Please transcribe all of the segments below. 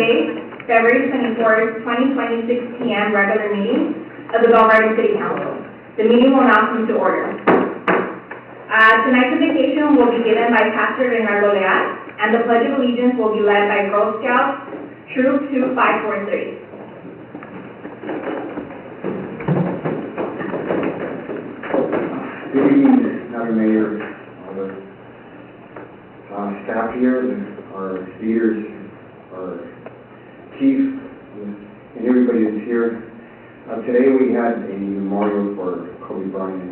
Tuesday, February 24th, 2026 p.m. regular meeting of the Bell Garden City Council. The meeting will now come to order. Tonight's invocation will be given by Pastor Leonardo Leal, and the Pledge of Allegiance will be led by Girl Scout Troop 2543. Good evening, Madam Mayor, all the staff here, our leaders, our chief, and everybody that's here. Today we had a memorial for Kobe Bryant and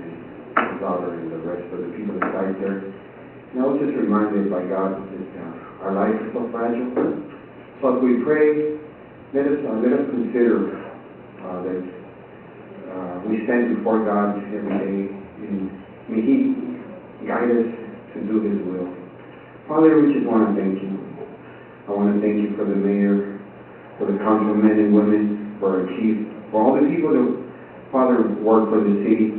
his daughter and the rest of the people that died there. And I was just reminded by God that our life is so fragile. So as we pray, let us consider that we stand before God every day, and may He guide us to do His will. Father, we just want to thank you. I want to thank you for the mayor, for the councilmen and women, for our chief, for all the people that, Father, work for the city.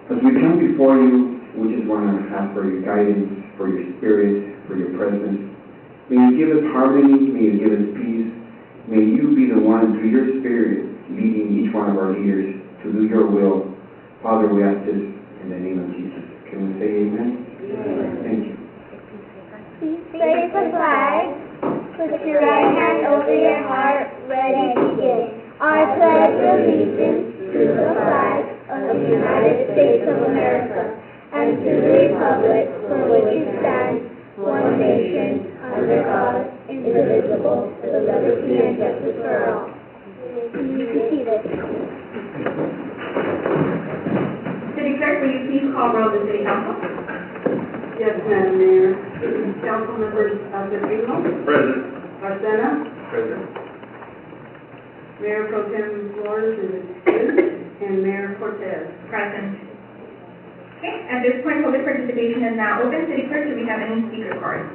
As we come before you, we just want to ask for your guidance, for your spirit, for your presence. May you give us harmony, may you give us peace. May you be the one, through your spirit, leading each one of our leaders to do your will. Father, we ask this in the name of Jesus. Can we say amen? Amen. Thank you. Please raise the flag. Put your right hand over your heart. Ready to begin. I pledge allegiance to the flag of the United States of America and to the republic for which it stands, one nation, under God, indivisible, with liberty and justice for all. You may be seated. City Clerk, will you please call roll the City Council? Yes, Madam Mayor. Council members Pedrillo, Present. Arcena, Present. Mayor Pro Tem Flores is excused, and Mayor Cortez. Present. Okay, at this point, public participation is now open. City Clerk, do we have any speaker cards?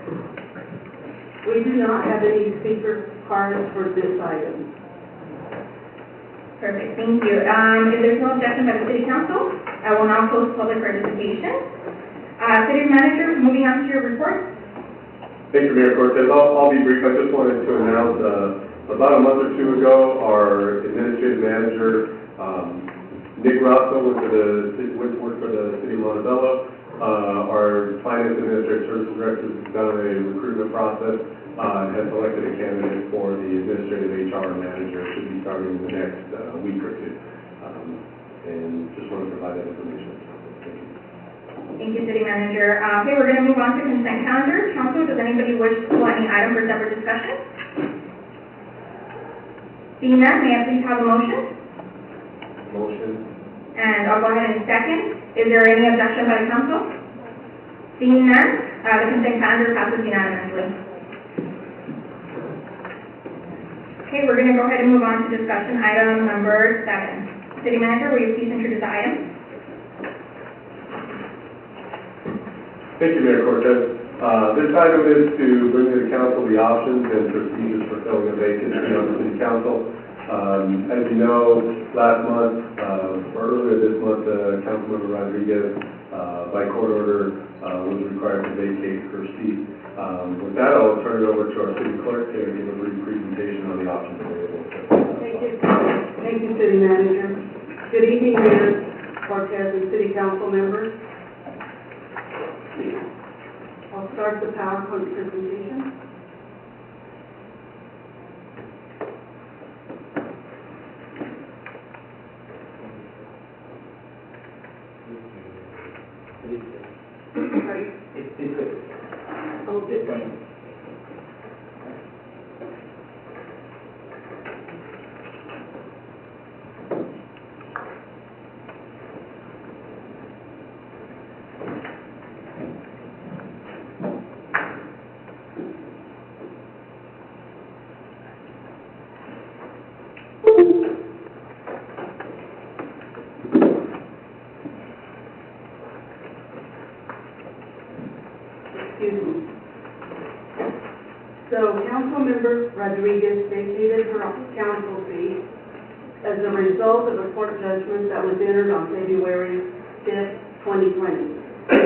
We do not have any speaker cards for this item. Perfect, thank you. If there's no objection by the City Council, I will now close public participation. City Manager, moving on to your report. Thank you, Mayor Cortez. I'll be brief. I just wanted to announce about a month or two ago, our administrative manager, Nick Rosso, worked for the City of Montebello. Our finance administrative services director has done a recruitment process and has selected a candidate for the administrative HR manager. Should be starting in the next week or two. And just want to provide that information. Thank you. Thank you, City Manager. Okay, we're going to move on to consent calendar. Council, does anybody wish to pull any item for separate discussion? Seeing none, may I please have a motion? Motion. And I'll go ahead and second. Is there any objection by the council? Seeing none, the consent calendar passes unanimously. Okay, we're going to go ahead and move on to discussion item number 7. City Manager, will you please introduce the item? Thank you, Mayor Cortez. This item is to bring to the council the options and procedures for filling a vacancy on the city council. As you know, last month, or earlier this month, Councilmember Rodriguez, by court order, was required to vacate her seat. With that, I'll turn it over to our city clerk to give a brief presentation on the options available. Thank you. Thank you, City Manager. Good evening, Mayor Cortez and City Council members. I'll start the PowerPoint presentation. Oh, this one. Excuse me. So Councilmember Rodriguez vacated her council seat as a result of a court judgment that was entered on February 5th, 2020.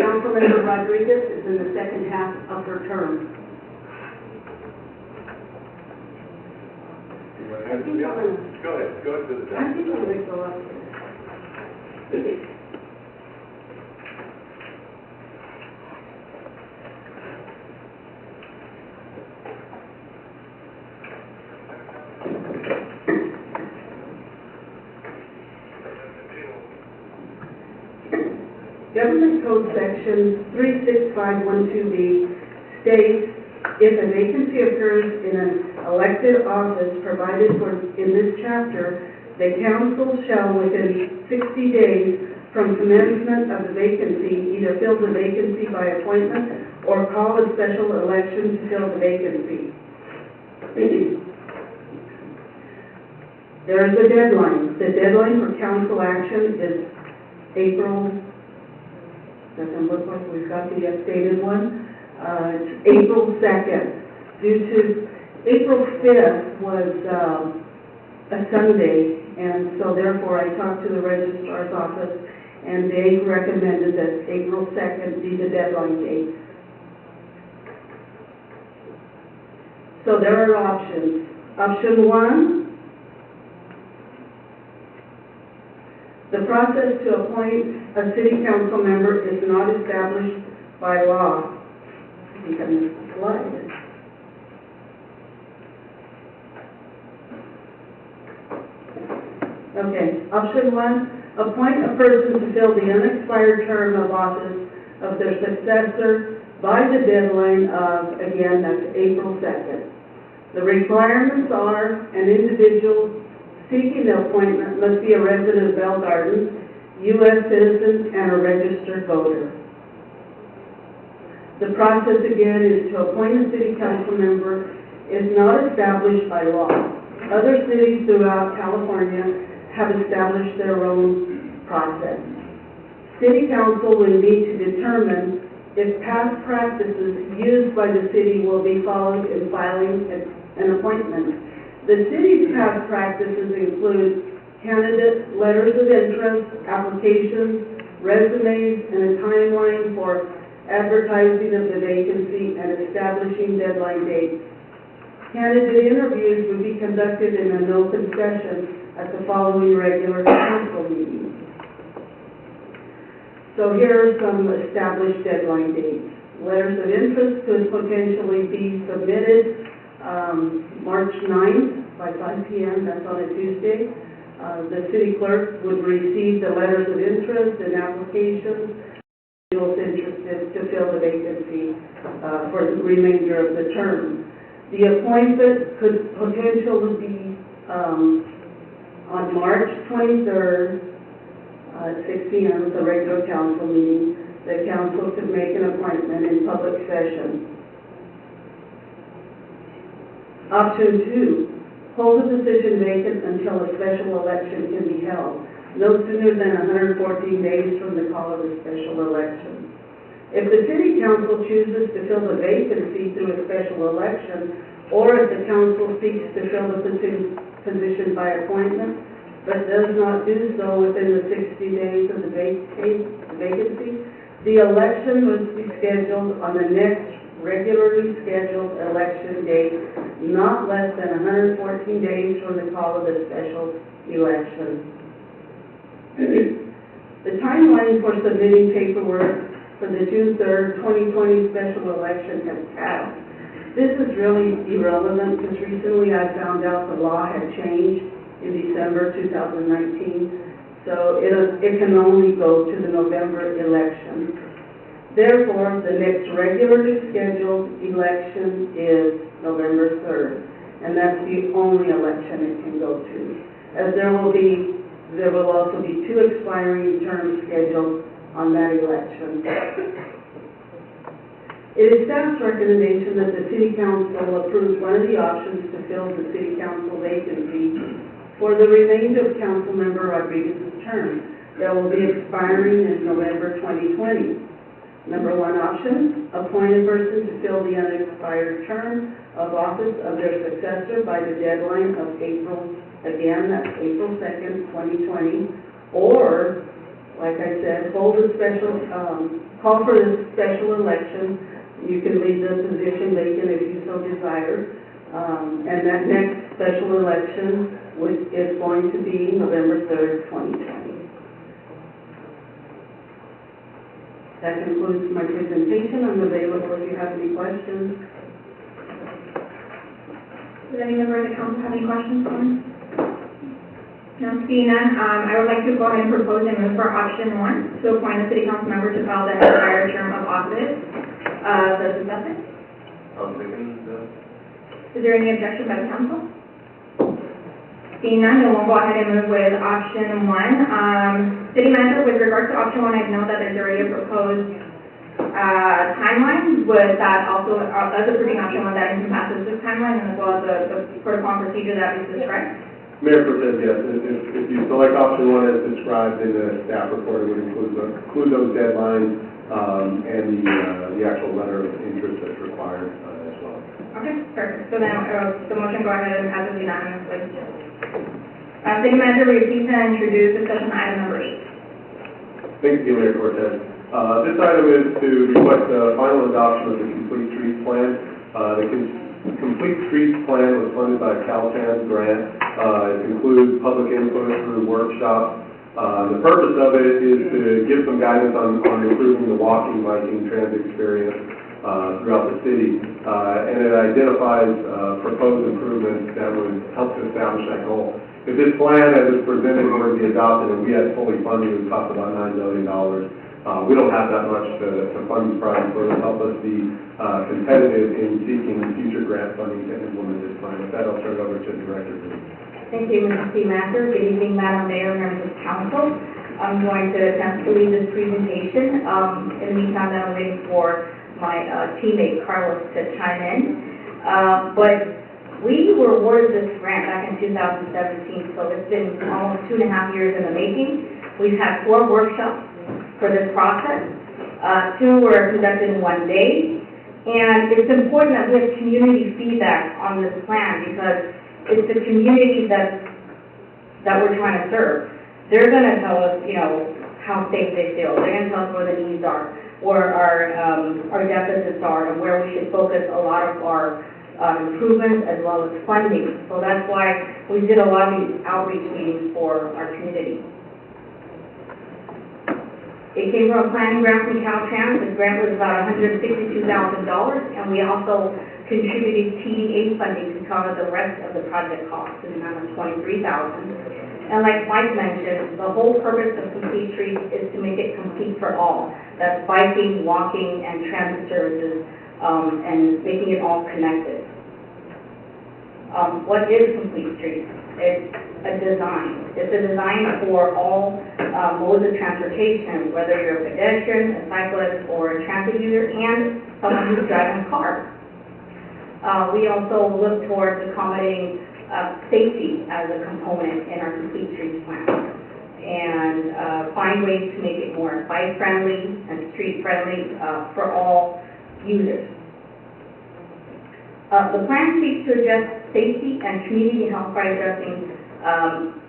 Councilmember Rodriguez is in the second half of her term. I think I'm gonna, Go ahead to the I think I'm gonna go up. Government Code Section 36512B states, if a vacancy occurs in an elected office provided for in this chapter, the council shall within 60 days from commencement of the vacancy either fill the vacancy by appointment or call a special election to fill the vacancy. There is a deadline. The deadline for council action is April, doesn't look like we've got the updated one. It's April 2nd. Due to April 5th was a Sunday, and so therefore I talked to the registrar's office, and they recommended that April 2nd be the deadline date. So there are options. Option 1, the process to appoint a city council member is not established by law. I think I missed the slide. Okay, option 1, appoint a person to fill the unexpired term of office of their successor by the deadline of, again, that's April 2nd. The requirements are an individual seeking the appointment must be a resident of Bell Gardens, U.S. citizen, and a registered voter. The process, again, is to appoint a city council member is not established by law. Other cities throughout California have established their own process. City council will need to determine if past practices used by the city will be followed in filing an appointment. The city's past practices include candidate letters of interest, applications, resumes, and a timeline for advertising of the vacancy and establishing deadline dates. Candidate interviews would be conducted in an open session at the following regular council meeting. So here are some established deadline dates. Letters of interest could potentially be submitted March 9th by 5 p.m., that's on a Tuesday. The city clerk would receive the letters of interest and applications, those interested to fill the vacancy for the remainder of the term. The appointment could potentially be on March 23rd at 6 p.m. at the regular council meeting. The council could make an appointment in public session. Option 2, hold the position vacant until a special election can be held, no sooner than 114 days from the call of the special election. If the city council chooses to fill the vacancy through a special election, or if the council seeks to fill the position by appointment, but does not do so within the 60 days of the vacancy, the election must be scheduled on the next regularly scheduled election date, not less than 114 days from the call of the special election. The timeline for submitting paperwork for the June 3rd, 2020 special election has passed. This is really irrelevant because recently I found out the law had changed in December 2019, so it can only go to the November election. Therefore, the next regularly scheduled election is November 3rd, and that's the only election it can go to, as there will also be 2 expiring terms scheduled on that election. It is staff's recommendation that the City Council approve one of the options to fill the City Council vacancy for the remainder of Councilmember Rodriguez's term that will be expiring in November 2020. Number 1 option, appoint a person to fill the unexpired term of office of their successor by the deadline of April, again, that's April 2nd, 2020, or, like I said, hold a special, call for a special election. You can leave the position vacant if you so desire. And that next special election is going to be November 3rd, 2020. That concludes my presentation. I'm available if you have any questions. Does any member of the council have any questions for me? No, seeing none, I would like to go ahead and propose and move for option 1, to appoint a city council member to fill the entire term of office of the successor. I'm thinking, Is there any objection by the council? Seeing none, then we'll go ahead and move with option 1. City manager, with regards to option 1, I know that there's already a proposed timeline. Would that also, as approving option 1, that encompasses this timeline and as well as the protocol and procedure that we described? Mayor Pro Tem, yes, if you select option 1 as described in the staff report, it would include those deadlines, and the actual letter of interest that's required, as well. Okay, perfect. So then, the motion go ahead and passes unanimously. City manager, will you please introduce discussion item number 8? Thank you, Mayor Cortez. This item is to request the final adoption of the Complete Streets Plan. The Complete Streets Plan was funded by a Caltrans grant. It includes public input through workshops. The purpose of it is to give some guidance on improving the walking, biking, transit experience throughout the city. And it identifies proposed improvements that would help to establish that goal. If this plan, as it's presented, were to be adopted and we had fully funded, it would cost about $9 million. We don't have that much to fund these projects, but it will help us be competitive in seeking future grant funding to implement this plan. With that, I'll turn it over to Director Green. Thank you, Mr. City Manager. Good evening, Madam Mayor, members of council. I'm going to attempt to lead this presentation. In the meantime, I'm waiting for my teammate Carlos to chime in. But we were awarded this grant back in 2017, so it's been almost 2.5 years in the making. We've had 4 workshops for this process. 2 were conducted in 1 day. And it's important that we have community feedback on this plan because it's the community that we're trying to serve. They're going to tell us, how safe they feel. They're going to tell us where the needs are, where our deficits are, and where we should focus a lot of our improvements as well as funding. So that's why we did a lot of these outreach meetings for our community. It came from a planning grant from Caltrans. The grant was about $162,000, and we also contributed TDA funding to cover the rest of the project costs in the amount of $23,000. And like Mike mentioned, the whole purpose of Complete Streets is to make it complete for all. That's biking, walking, and transit services, and making it all connected. What is Complete Streets? It's a design. It's a design for all modes of transportation, whether you're a pedestrian, a cyclist, or a transit user, and someone who's driving a car. We also look towards accommodating safety as a component in our Complete Streets plan, and find ways to make it more bike-friendly and street-friendly for all users. The plan seeks to address safety and community health by addressing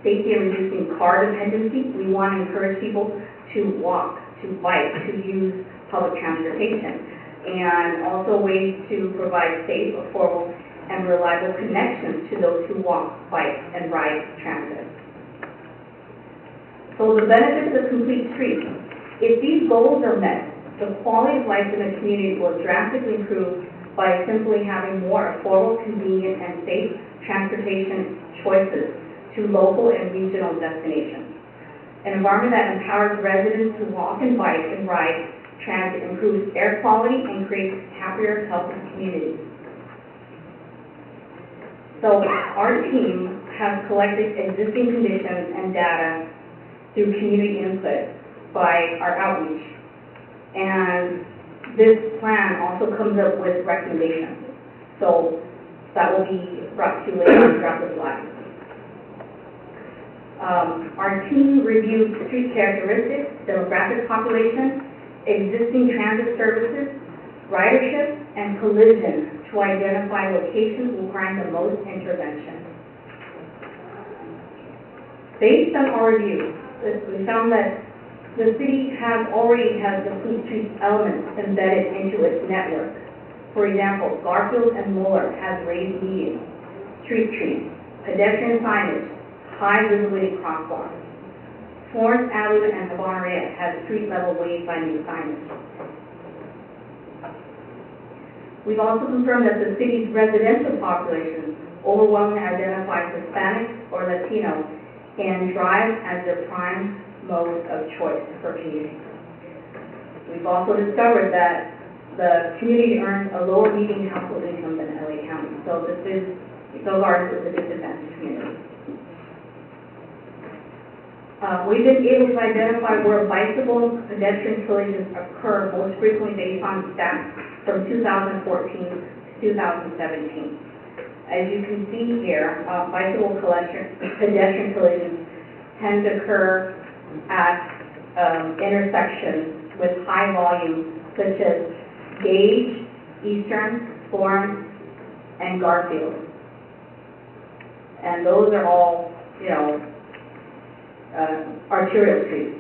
safety and reducing car dependency. We want to encourage people to walk, to bike, to use public transportation, and also ways to provide safe, affordable, and reliable connections to those who walk, bike, and ride transit. So the benefits of Complete Streets: if these goals are met, the quality of life in the community will drastically improve by simply having more affordable, convenient, and safe transportation choices to local and regional destinations. An environment that empowers residents to walk and bike and ride transit improves air quality and creates happier, healthy communities. So our team has collected existing conditions and data through community input by our outreach. And this plan also comes up with recommendations. So that will be brought to you later throughout the slide. Our team reviewed street characteristics, demographic population, existing transit services, ridership, and collision to identify locations requiring the most intervention. Based on our review, we found that the city already has the Complete Streets elements embedded into its network. For example, Garfield and Mueller has raised medians, street trees, pedestrian signage, high visibility crosswalks. Florence Avenue and Bonneria has street-level wayfinding signage. We've also confirmed that the city's residential population overwhelmingly identifies Hispanic or Latino and drive as their prime mode of choice for commuting. We've also discovered that the community earns a lower median household income than LA County, so ours is a disadvantaged community. We've been able to identify where bicycle and pedestrian collisions occur most frequently based on stats from 2014 to 2017. As you can see here, pedestrian collisions tend to occur at intersections with high volume, such as Gage, Eastern, Florence, and Garfield. And those are all, arterial streets.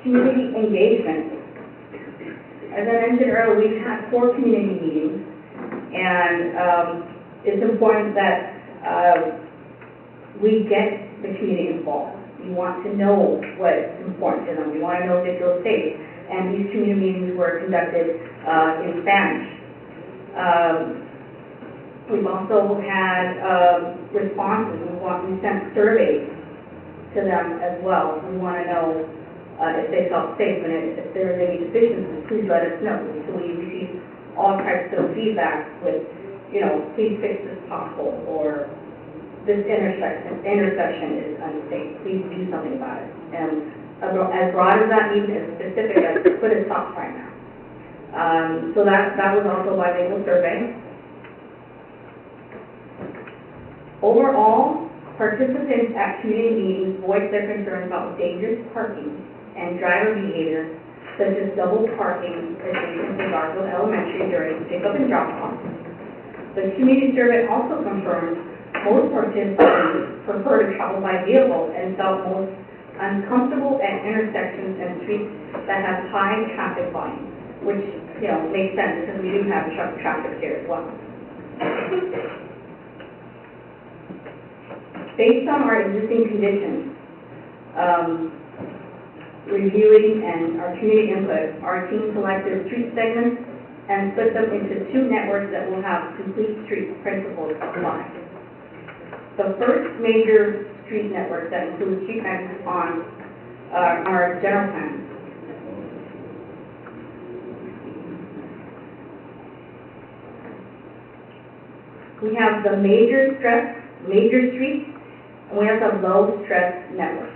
Community engagement. As I mentioned earlier, we've had 4 community meetings, and it's important that we get the community involved. We want to know what's important to them. We want to know if they feel safe. And these community meetings were conducted in Spanish. We've also had responses. We sent surveys to them as well. We want to know if they felt safe, and if there is any deficiencies, please let us know. So we receive all types of feedback with, please fix this pothole, or this intersection is unsafe. Please do something about it. And as broad as that means, as specific as put a stop sign now. So that was also a bilingual survey. Overall, participants at community meetings voiced their concerns about dangerous parking and driver behavior, such as double parking adjacent to Garfield Elementary during pickup and drop-off. The community survey also confirmed most participants prefer to travel by vehicle and felt most uncomfortable at intersections and streets that have high traffic volume, which, makes sense because we do have traffic here as well. Based on our existing conditions, reviewing and our community input, our team selected street segments and split them into 2 networks that will have complete street principles applied. The first major street network that includes street connections on our general plan. We have the major streets, and we have the low stress network.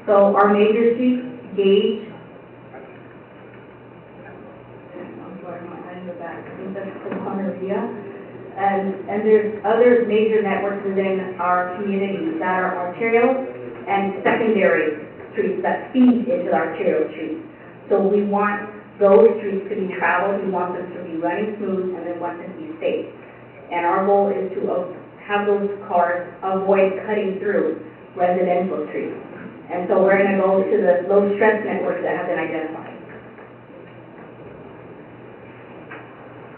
So our major streets, Gage, I'm sorry, my eyes are back. I think that's the Bonneria. And there's other major networks within our community that are arterial and secondary streets that feed into the arterial streets. So we want those streets to be traveled, we want them to be running smooth, and we want them to be safe. And our goal is to have those cars avoid cutting through residential streets. And so we're going to go to the low stress networks that have been identified.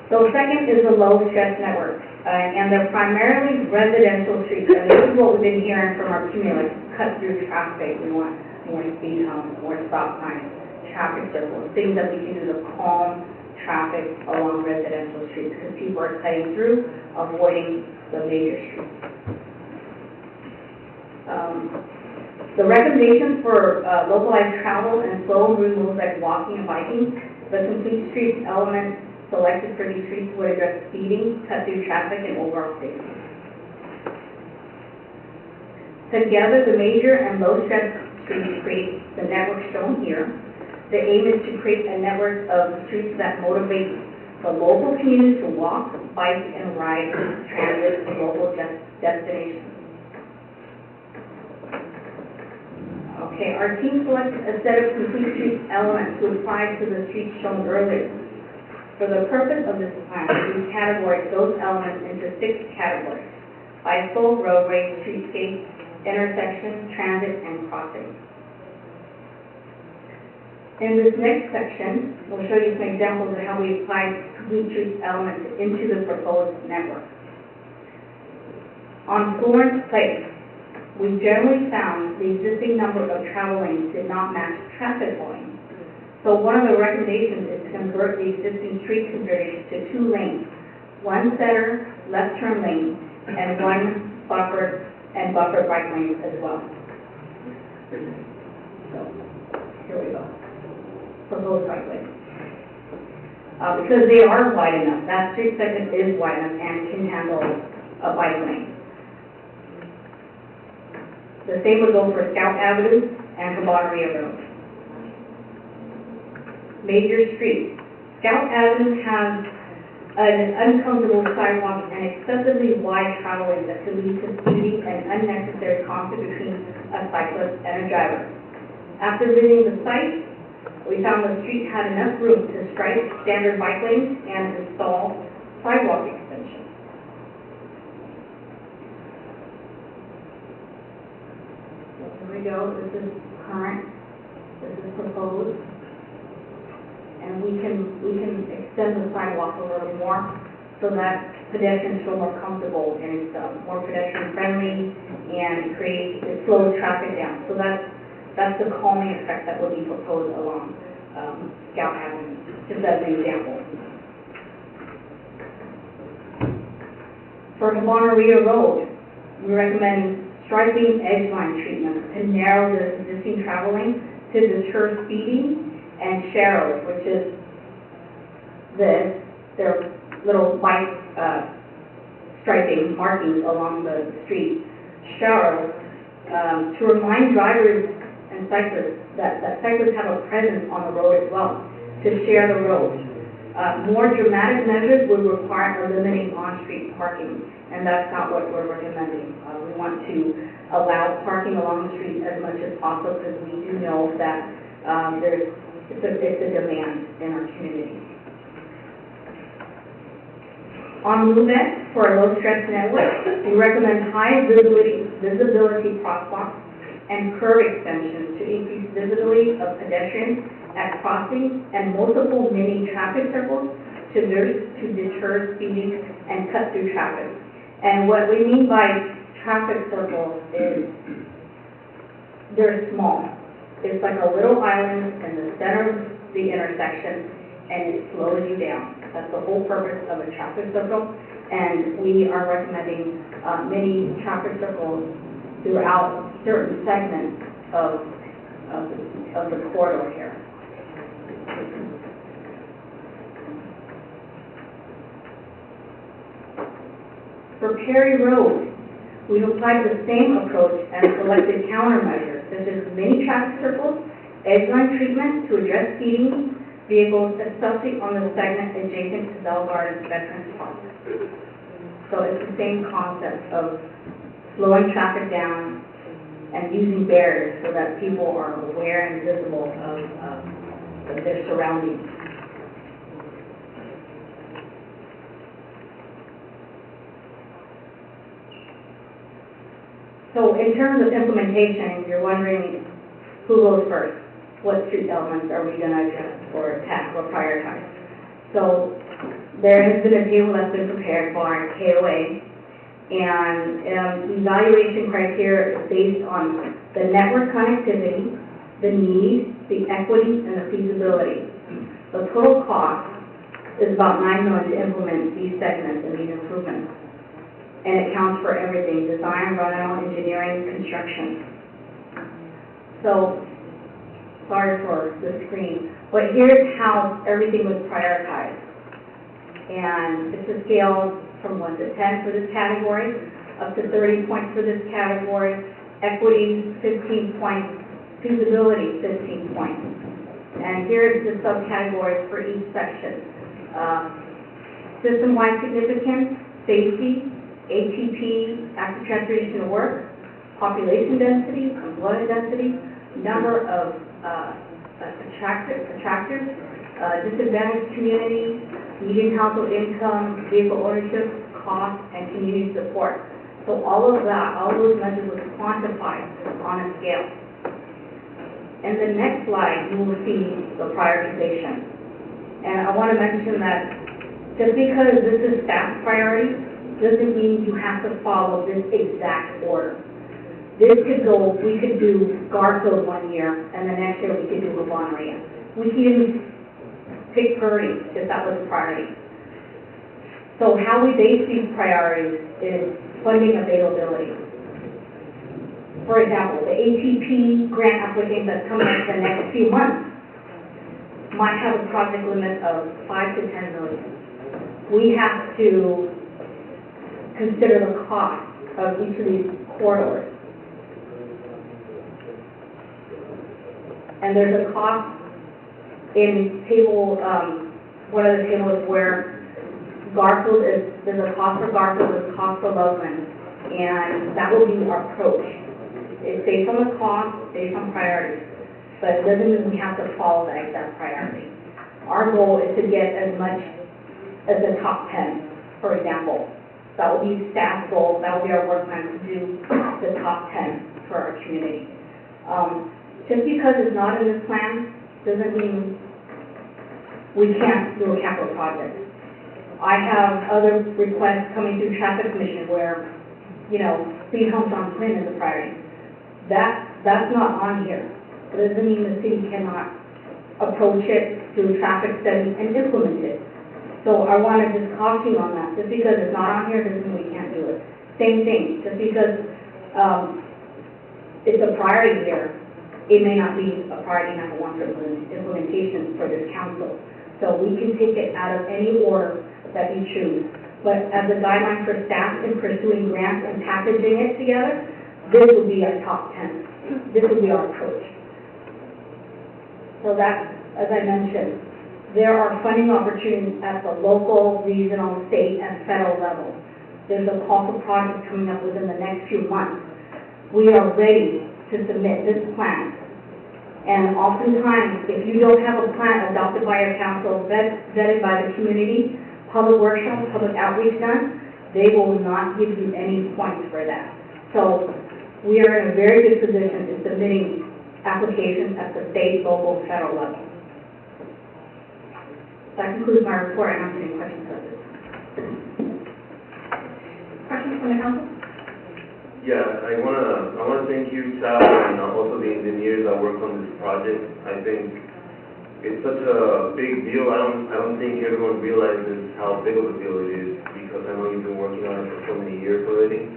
So second is the low stress network, and they're primarily residential streets. And this is what we've been hearing from our community, like cut through traffic. We want more speed humps, more stop signs, traffic circles, things that we can do to calm traffic along residential streets, because people are cutting through, avoiding the major streets. The recommendations for localized travel and slow moving moves like walking and biking, the complete streets element selected for these streets would address speeding, cut-through traffic, and overall safety. Together, the major and low-stress streets create the network shown here. The aim is to create a network of streets that motivate the local community to walk, bike, and ride transit to local destinations. Okay, our team selected a set of complete street elements to apply to the streets shown earlier. For the purpose of this plan, we categorized those elements into 6 categories: bicycle, roadway, streetscape, intersection, transit, and crossing. In this next section, we'll show you some examples of how we apply complete streets elements into the proposed network. On Florence Place, we generally found the existing number of travel lanes did not match traffic volume. So one of the recommendations is to convert the existing street configuration to 2 lanes, one center left turn lane and one buffered bike lanes as well. So, here we go. Proposed bike lanes. Because they are wide enough, that street segment is wide enough and can handle a bike lane. The same would go for Scout Avenue and Cabanneria Road. Major streets. Scout Avenue has an uncomfortable sidewalk and excessively wide travel lanes that could lead to speeding and unnecessary conflict between a cyclist and a driver. After visiting the site, we found the street had enough room to strike standard bike lanes and install sidewalk extensions. So here we go, this is current, this is proposed. And we can extend the sidewalk a little more so that pedestrians feel more comfortable and it's more pedestrian friendly and it slows traffic down. So that's the calming effect that will be proposed along Scout Avenue, just as an example. For Cabanneria Road, we recommend striping edge line treatment to narrow the existing travel lane to deter speeding, and sharrows, which is their little bike striping markings along the street. Sharrows, to remind drivers and cyclists that cyclists have a presence on the road as well, to share the road. More dramatic measures would require eliminating on-street parking, and that's not what we're recommending. We want to allow parking along the street as much as possible because we do know that it's a demand in our community. On MoveX, for a low-stress network, we recommend high visibility crosswalks and curb extensions to increase visibility of pedestrians at crossings and multiple mini traffic circles to deter speeding and cut through traffic. And what we mean by traffic circles is they're small. It's like a little island in the center of the intersection, and it slows you down. That's the whole purpose of a traffic circle, and we are recommending many traffic circles throughout certain segments of the corridor here. For Perry Road, we've applied the same approach and selected countermeasures, such as mini traffic circles, edge line treatment to address speeding vehicles, especially on the segment adjacent to Bell Gardens Veterans Park. So it's the same concept of slowing traffic down and using barriers so that people are aware and visible of their surroundings. So in terms of implementation, you're wondering who goes first? What street elements are we going to address or tackle or prioritize? So there has been a table that's been prepared for our KOA, and evaluation criteria is based on the network connectivity, the need, the equity, and the feasibility. The total cost is about $9 million to implement these segments and these improvements. And it counts for everything: design, run-out, engineering, construction. So, sorry for the screen, but here's how everything was prioritized. And it's a scale from 1 to 10 for this category, up to 30 points for this category, equity 15 points, feasibility 15 points. And here's the subcategories for each section. System-wide significance, safety, ATP, active transportation to work, population density, employment density, number of attractors, disadvantaged communities, median household income, vehicle ownership, cost, and community support. So all of that, all those measures were quantified on a scale. And the next slide, you will see the prioritization. And I want to mention that just because this is staff priority, doesn't mean you have to follow this exact order. This could go, we could do Garfield one year, and the next year we could do Lavonria. We can even pick priorities if that was a priority. So how we base these priorities is funding availability. For example, the ATP grant application that's coming up in the next few months might have a project limit of 5 to 10 million. We have to consider the cost of each of these corridors. And there's a cost in table, one of the tables where Garfield is, there's a cost for Garfield, there's a cost for Loveland, and that will be our approach. It's based on the cost, based on priorities, but it doesn't mean we have to follow that exact priority. Our goal is to get as much as the top 10, for example. That will be staff goal, that will be our work plan to do the top 10 for our community. Just because it's not in this plan, doesn't mean we can't do a capital project. I have other requests coming through traffic commission where, you know, speed humps on Flynn is a priority. That's not on here. It doesn't mean the city cannot approach it, do a traffic study, and implement it. So I want to just caution you on that. Just because it's not on here doesn't mean we can't do it. Same thing, just because it's a priority here, it may not be a priority number one for implementation for this council. So we can take it out of any order that you choose. But as a guideline for staff in pursuing grants and packaging it together, this would be our top 10. This would be our approach. So that, as I mentioned, there are funding opportunities at the local, regional, state, and federal level. There's a call for projects coming up within the next few months. We are ready to submit this plan. And oftentimes, if you don't have a plan adopted by your council, vetted by the community, public workshops, public outreach done, they will not give you any points for that. So we are in a very good position in submitting applications at the state, local, federal level. That concludes my report. I'm answering questions about this. Questions from the council? Yeah, I wanna thank you, Sal, and also the engineers that worked on this project. I think it's such a big deal. I don't think everyone realizes how big of a deal it is, because I know you've been working on it for so many years already.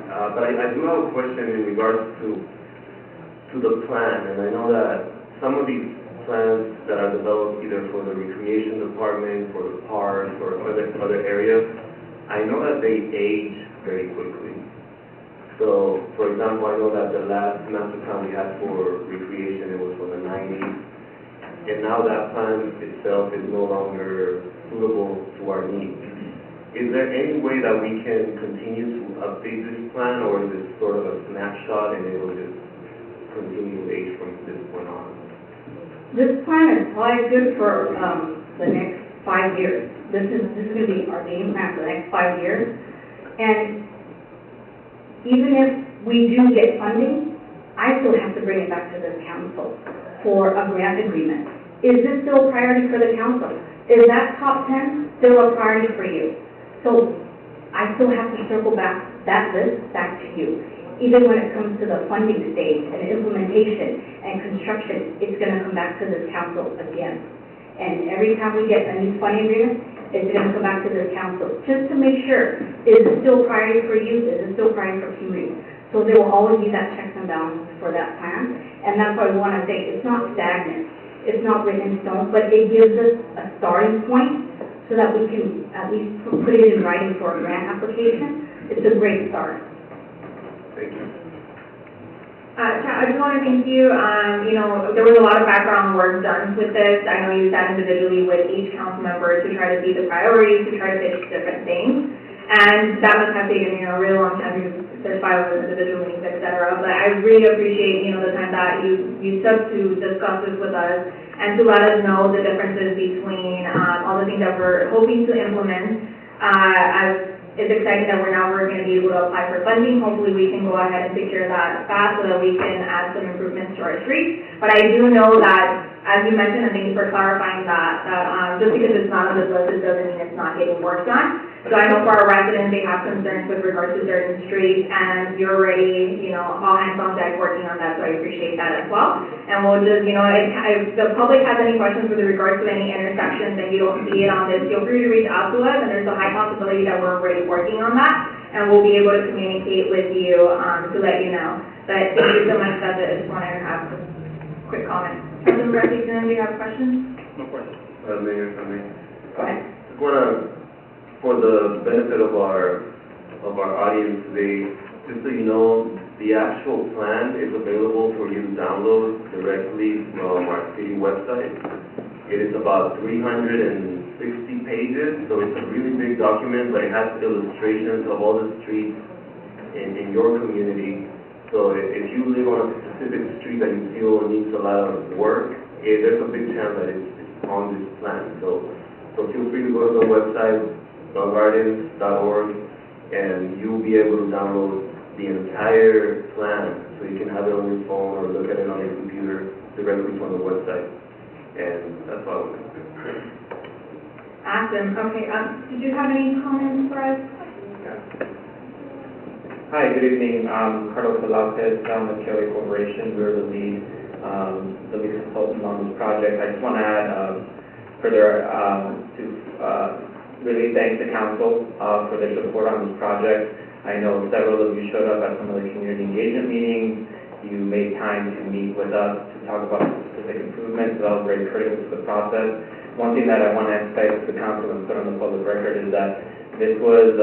But I do have a question in regards to the plan, and I know that some of these plans that are developed either for the recreation department, for the parks, or other areas, I know that they age very quickly. So, for example, I know that the last master plan we had for recreation, it was from the 90s, and now that plan itself is no longer suitable to our needs. Is there any way that we can continue to update this plan, or is it sort of a snapshot and it will just continue to age from this point on? This plan is probably good for the next 5 years. This is going to be our game plan for the next 5 years. And even if we do get funding, I still have to bring it back to this council for a grant agreement. Is this still a priority for the council? Is that top 10 still a priority for you? So I still have to circle back that list back to you. Even when it comes to the funding stage and implementation and construction, it's going to come back to this council again. And every time we get a new funding agreement, it's going to come back to this council, just to make sure, is it still priority for you, is it still priority for community? So there will always be that checks and balances for that plan, and that's why we want to say it's not stagnant, it's not written in stone, but it gives us a starting point so that we can at least put it in writing for a grant application. It's a great start. Thank you. Chad, I just want to thank you. You know, there was a lot of background work done with this. I know you sat individually with each council member to try to see the priorities, to try to pitch different things. And that must have taken, you know, a really long time because there's 5 of us individual meetings, et cetera. But I really appreciate, you know, the time that you took to discuss this with us and to let us know the differences between all the things that we're hoping to implement as it's exciting that we're going to be able to apply for funding. Hopefully, we can go ahead and secure that fast so that we can add some improvements to our streets. But I do know that, as you mentioned, and thank you for clarifying that just because it's not on this list, it doesn't mean it's not getting worked on. So I know for our residents, they have concerns with regards to certain streets, and you're already, all hands on deck working on that, so I appreciate that as well. And we'll just, if the public has any questions with regards to any intersections and you don't see it on this, feel free to reach out to us, and there's a high possibility that we're already working on that, and we'll be able to communicate with you to let you know. But thank you so much, that's it. I just wanted to have a quick comment. Councilman Garcia, do you have questions? No question. Mayor, for me. Go ahead. Just wanna, for the benefit of our audience today, just so you know, the actual plan is available for you to download directly from our city website. It is about 360 pages, so it's a really big document, but it has illustrations of all the streets in your community. So if you live on a specific street that you feel needs a lot of work, there's a big chance that it's on this plan. So feel free to go to the website, bellgardens.org, and you'll be able to download the entire plan, so you can have it on your phone or look at it on your computer directly from the website. And that's all I was going to say. Awesome. Okay, did you have any comments for us? Hi, good evening. I'm Carlos Velazquez, I'm with Kelly Corporation. We're the lead consultant on this project. I just want to add further to really thank the council for their support on this project. I know several of you showed up at some of the community engagement meetings. You made time to meet with us to talk about specific improvements. That was very critical to the process. One thing that I want to emphasize to the council and put on the public record is that this was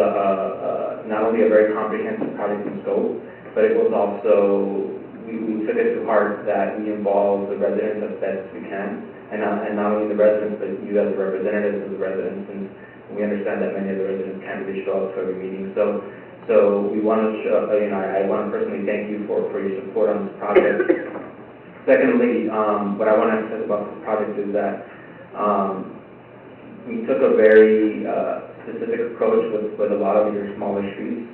not only a very comprehensive project in scope, but it was also, we took it to heart that we involve the residents as best as we can, and not only the residents, but you as representatives of the residents, and we understand that many of the residents can't really show up to every meeting. So we want to show, I want to personally thank you for your support on this project. Secondly, what I want to emphasize about this project is that we took a very specific approach with a lot of your smaller streets.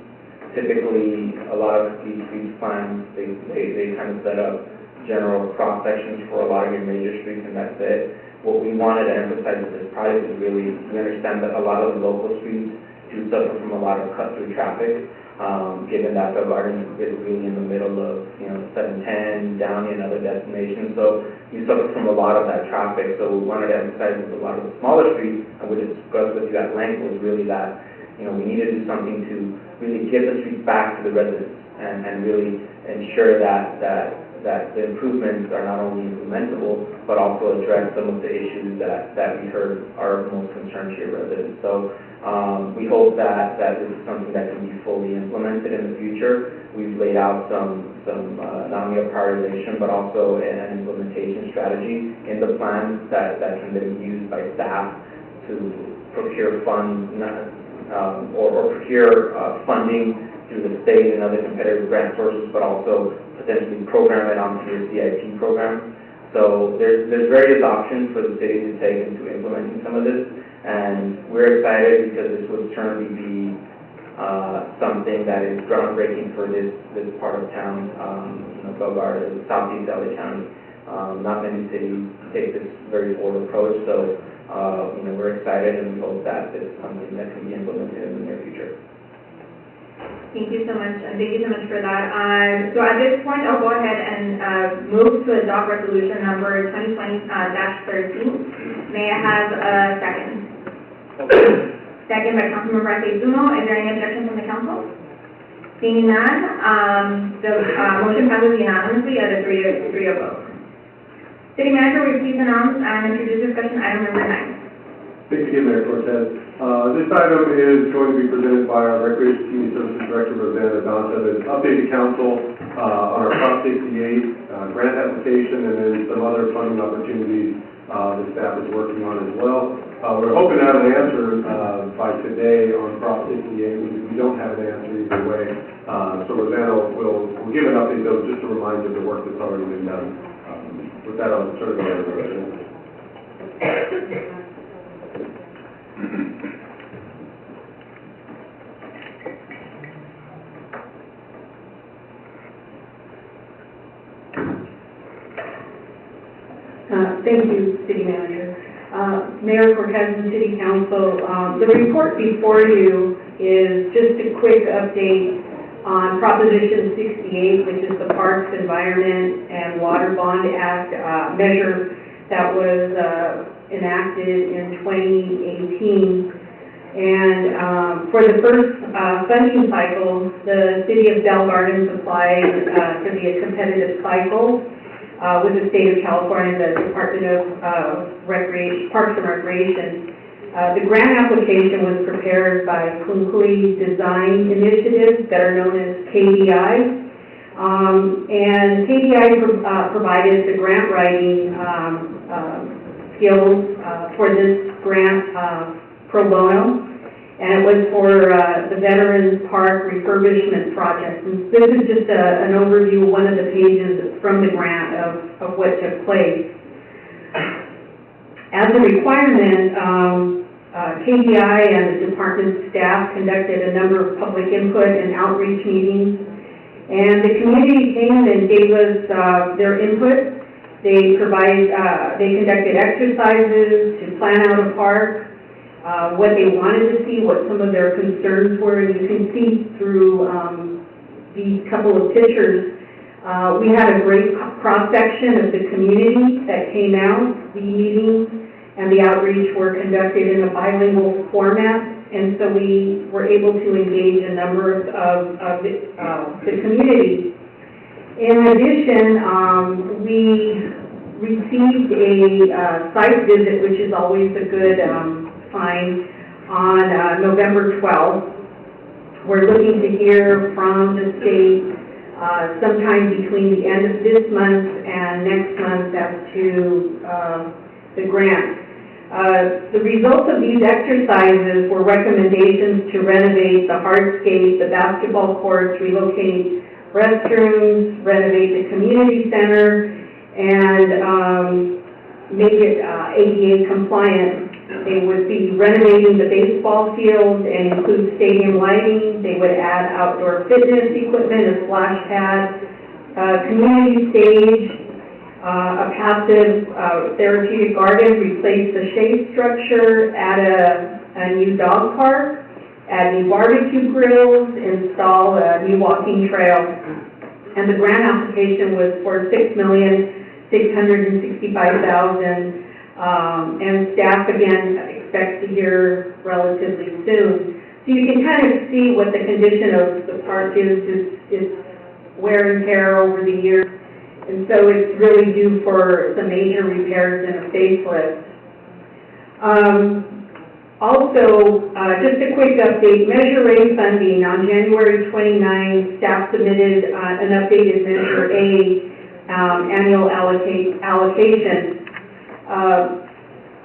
Typically, a lot of these streets plans, they kind of set up general cross sections for a lot of your major streets, and that's it. What we wanted to emphasize with this project is really, we understand that a lot of the local streets do suffer from a lot of cut-through traffic, given that the garden is really in the middle of, 710, Downey, and other destinations. So you suffer from a lot of that traffic. So we wanted to emphasize with a lot of the smaller streets, and we discussed with you at length, was really that, we need to do something to really give the streets back to the residents and really ensure that the improvements are not only implementable, but also address some of the issues that we heard are most concerned to your residents. So we hope that this is something that can be fully implemented in the future. We've laid out some not only a prioritization, but also an implementation strategy in the plan that can then be used by staff to procure funds or procure funding through the state and other competitive grant sources, but also potentially program it onto your CIP program. So there's various options for the city to take into implementing some of this, and we're excited because this would certainly be something that is groundbreaking for this part of town, Belgard, Southeast LA County. Not many cities take this very forward approach, so we're excited and we hope that this is something that can be implemented in the near future. Thank you so much, and thank you so much for that. So at this point, I'll go ahead and move to adopt resolution number 2020-13. May I have a second? Second by Councilmember Aceituno. Is there any objection from the council? Seeing none, the motion passes unanimously at a 3-0 vote. City Manager, will you please announce and introduce discussion item number 9? Thank you, Mayor Cortez. This item is going to be presented by our Recreation Community Services Director, Rosanna Donta, to update the council on our Prop 68 grant application and then some other funding opportunities the staff is working on as well. We're hoping to have an answer by today on Prop 68. We don't have an answer either way. So Rosanna will give an update, though, just to remind you of the work that's already been done. With that, I'll turn it over to Rosanna. Thank you, City Manager. Mayor Cortez and City Council, the report before you is just a quick update on Proposition 68, which is the Parks, Environment, and Water Bond Act measure that was enacted in 2018. And for the first funding cycle, the City of Bell Gardens applied to be a competitive cycle with the State of California, the Department of Parks and Recreation. The grant application was prepared by Kunkley Design Initiatives, better known as KDI. And KDI provided the grant writing skills for this grant pro bono, and it was for the Veterans Park Refurbishment Project. And this is just an overview, one of the pages from the grant of what took place. As a requirement, KDI and the department staff conducted a number of public input and outreach meetings, and the community came and gave us their input. They conducted exercises to plan out a park, what they wanted to see, what some of their concerns were, and you can see through these couple of pictures. We had a great cross-section of the community that came out. The meetings and the outreach were conducted in a bilingual format, and so we were able to engage a number of the community. In addition, we received a site visit, which is always a good sign, on November 12th. We're looking to hear from the state sometime between the end of this month and next month as to the grant. The results of these exercises were recommendations to renovate the hardscape, the basketball courts, relocate restrooms, renovate the community center, and make it ADA compliant. They would be renovating the baseball field and include stadium lighting. They would add outdoor fitness equipment, a splash pad, community stage, a passive therapeutic garden, replace the shade structure, add a new dog park, add new barbecue grills, install a new walking trail. And the grant application was for $6,665,000, and staff again expects to hear relatively soon. So you can kind of see what the condition of the park is wear and tear over the years. And so it's really due for some major repairs and a facelift. Also, just a quick update, Measure A funding. On January 29, staff submitted an updated Measure A annual allocation.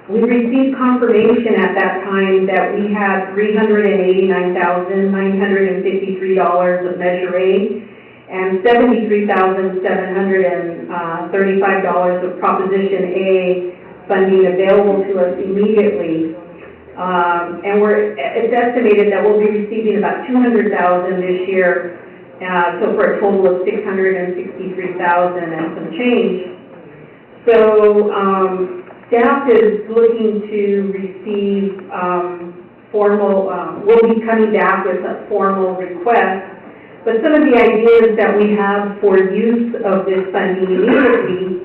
We received confirmation at that time that we had $389,953 of Measure A and $73,735 of Proposition A funding available to us immediately. And it's estimated that we'll be receiving about $200,000 this year, so for a total of $663,000 and some change. So staff is looking to receive we'll be coming back with a formal request. But some of the ideas that we have for use of this funding immediately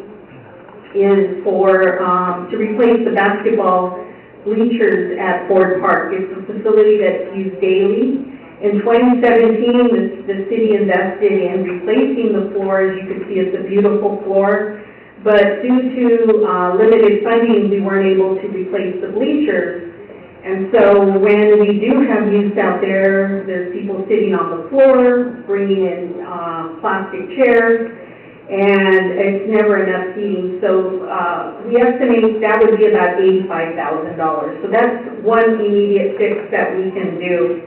is to replace the basketball bleachers at Ford Park. It's a facility that's used daily. In 2017, the city invested in replacing the floors. You can see it's a beautiful floor. But due to limited funding, we weren't able to replace the bleachers. And so when we do have use out there, there's people sitting on the floor, bringing in plastic chairs, and it's never enough seating. So we estimate that would be about $85,000. So that's one immediate fix that we can do.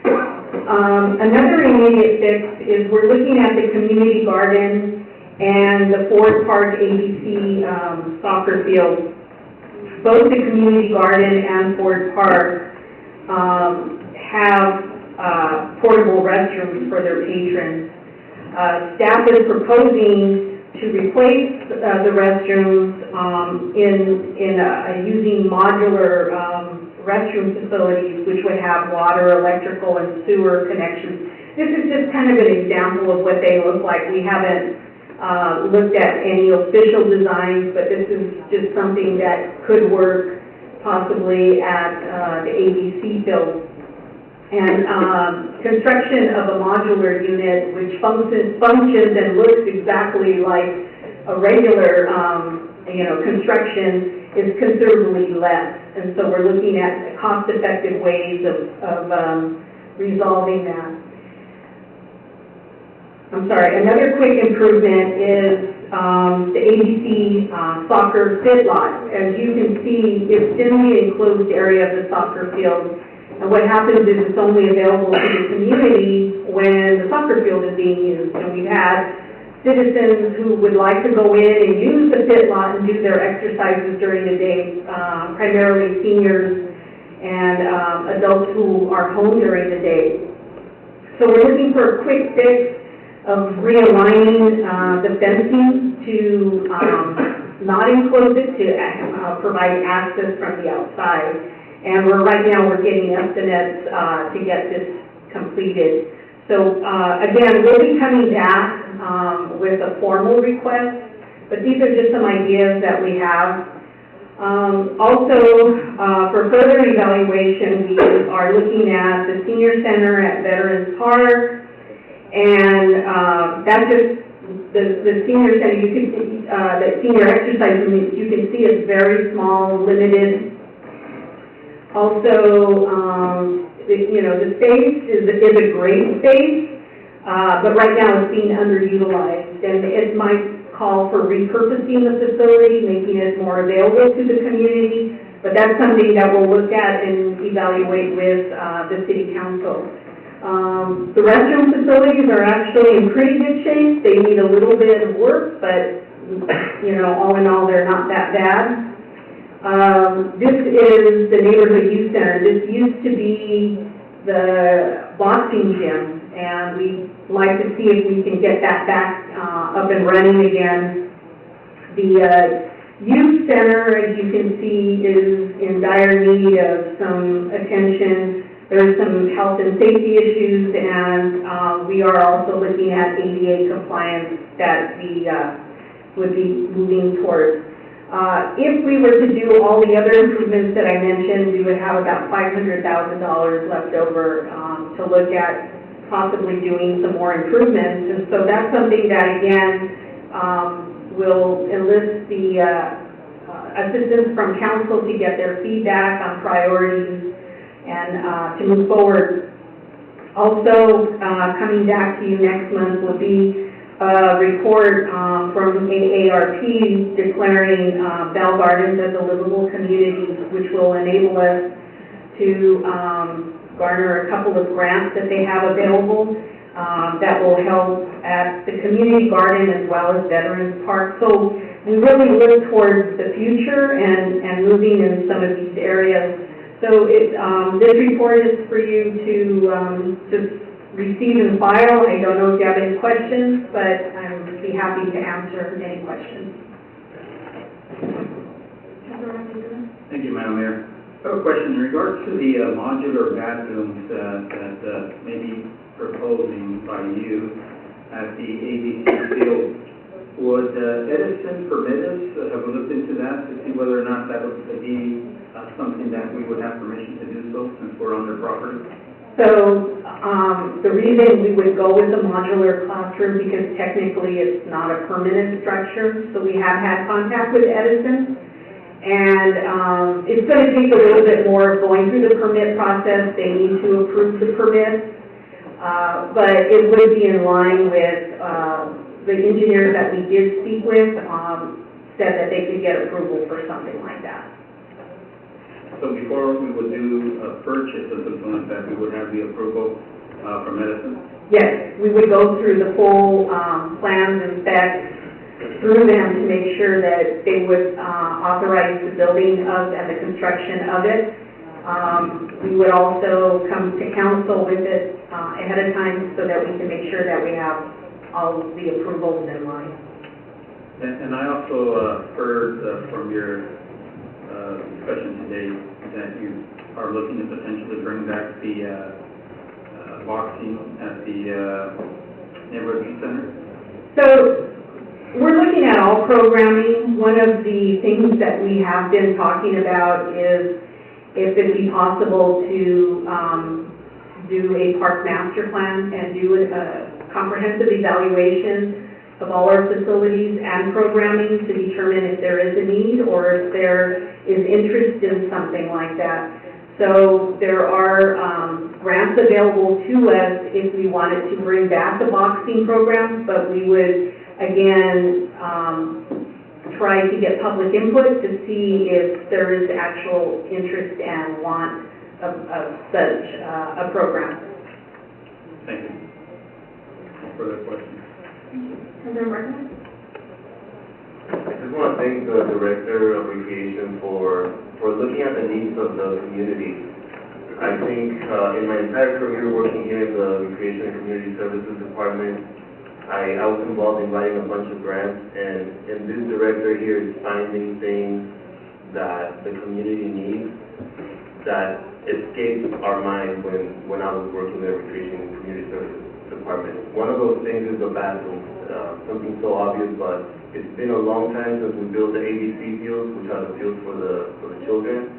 Another immediate fix is we're looking at the community garden and the Ford Park ABC soccer field. Both the community garden and Ford Park have portable restrooms for their patrons. Staff is proposing to replace the restrooms using modular restroom facilities, which would have water, electrical, and sewer connections. This is just kind of an example of what they look like. We haven't looked at any official designs, but this is just something that could work possibly at the ABC field. And construction of a modular unit which functions and looks exactly like a regular, construction is considerably less. And so we're looking at cost-effective ways of resolving that. I'm sorry, another quick improvement is the ABC soccer fit lot. As you can see, it's in the enclosed area of the soccer field. And what happens is it's only available to the community when the soccer field is being used. And we've had citizens who would like to go in and use the pit lot and do their exercises during the day, primarily seniors and adults who are home during the day. So we're looking for a quick fix of realigning the fencing to not enclose it, to provide access from the outside. And right now we're getting estimates to get this completed. So again, we'll be coming back with a formal request, but these are just some ideas that we have. Also, for further evaluation, we are looking at the senior center at Veterans Park, and that's just the senior center. You can see the senior exercise room. You can see it's very small, limited. Also, the space is a great space, but right now it's being underutilized, and it might call for repurposing the facility, making it more available to the community, but that's something that we'll look at and evaluate with the city council. The restroom facilities are actually in pretty good shape. They need a little bit of work, but, all in all, they're not that bad. This is the neighborhood youth center. This used to be the boxing gym, and we'd like to see if we can get that back up and running again. The youth center, as you can see, is in dire need of some attention. There's some health and safety issues, and we are also looking at ADA compliance that we would be moving towards. If we were to do all the other improvements that I mentioned, we would have about $500,000 left over to look at possibly doing some more improvements. And so that's something that, again, will enlist the assistance from council to get their feedback on priorities and to move forward. Also, coming back to you next month will be a report from AARP declaring Bell Gardens as a livable community, which will enable us to garner a couple of grants that they have available that will help at the community garden as well as Veterans Park. So we really look towards the future and moving in some of these areas. So this report is for you to receive and file. I don't know if you have any questions, but I would be happy to answer any questions. Thank you, Madam Mayor. I have a question in regards to the modular bathrooms that may be proposing by you at the ABC field. Would Edison permit us, have we looked into that to see whether or not that would be something that we would have permission to do so since we're on their property? So the reason we would go with a modular classroom, because technically it's not a permanent structure, so we have had contact with Edison, and it's going to take a little bit more going through the permit process. They need to approve the permit, but it would be in line with the engineer that we did speak with said that they could get approval for something like that. So before we would do a purchase of something like that, we would have the approval from Edison? Yes, we would go through the full plans and specs through them to make sure that they would authorize the building of and the construction of it. We would also come to council with it ahead of time so that we can make sure that we have all the approvals in line. And I also heard from your discussion today that you are looking to potentially bring back the boxing at the neighborhood youth center. So, we're looking at all programming. One of the things that we have been talking about is if it'd be possible to do a park master plan and do a comprehensive evaluation of all our facilities and programming to determine if there is a need or if there is interest in something like that. So there are grants available to us if we wanted to bring back the boxing program, but we would, again, try to get public input to see if there is actual interest and want of such a program. Thank you. No further questions. Councilor Martinez? I just want to thank the Director of Recreation for looking at the needs of the community. I think in my entire career working here in the Recreation and Community Services Department, I was involved in writing a bunch of grants, and this director here is finding things that the community needs that escaped our mind when I was working in the Recreation and Community Services Department. One of those things is the bathrooms, something so obvious, but it's been a long time since we built the ABC fields, which are the fields for the children,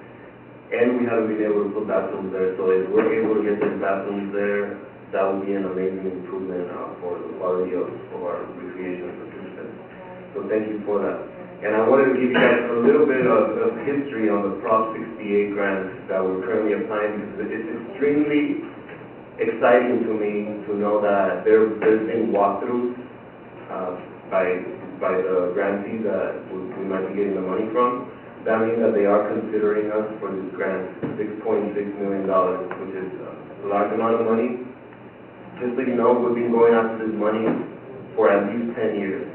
and we haven't been able to put bathrooms there. So if we're able to get those bathrooms there, that would be an amazing improvement for the quality of our recreation participants. So thank you for that. And I wanted to give you guys a little bit of history on the Prop 68 grants that we're currently applying, because it's extremely exciting to me to know that there's been walkthroughs by the grantees that we might be getting the money from. That means that they are considering us for this grant, $6.6 million, which is a large amount of money. Just so you know, we've been going after this money for at least 10 years.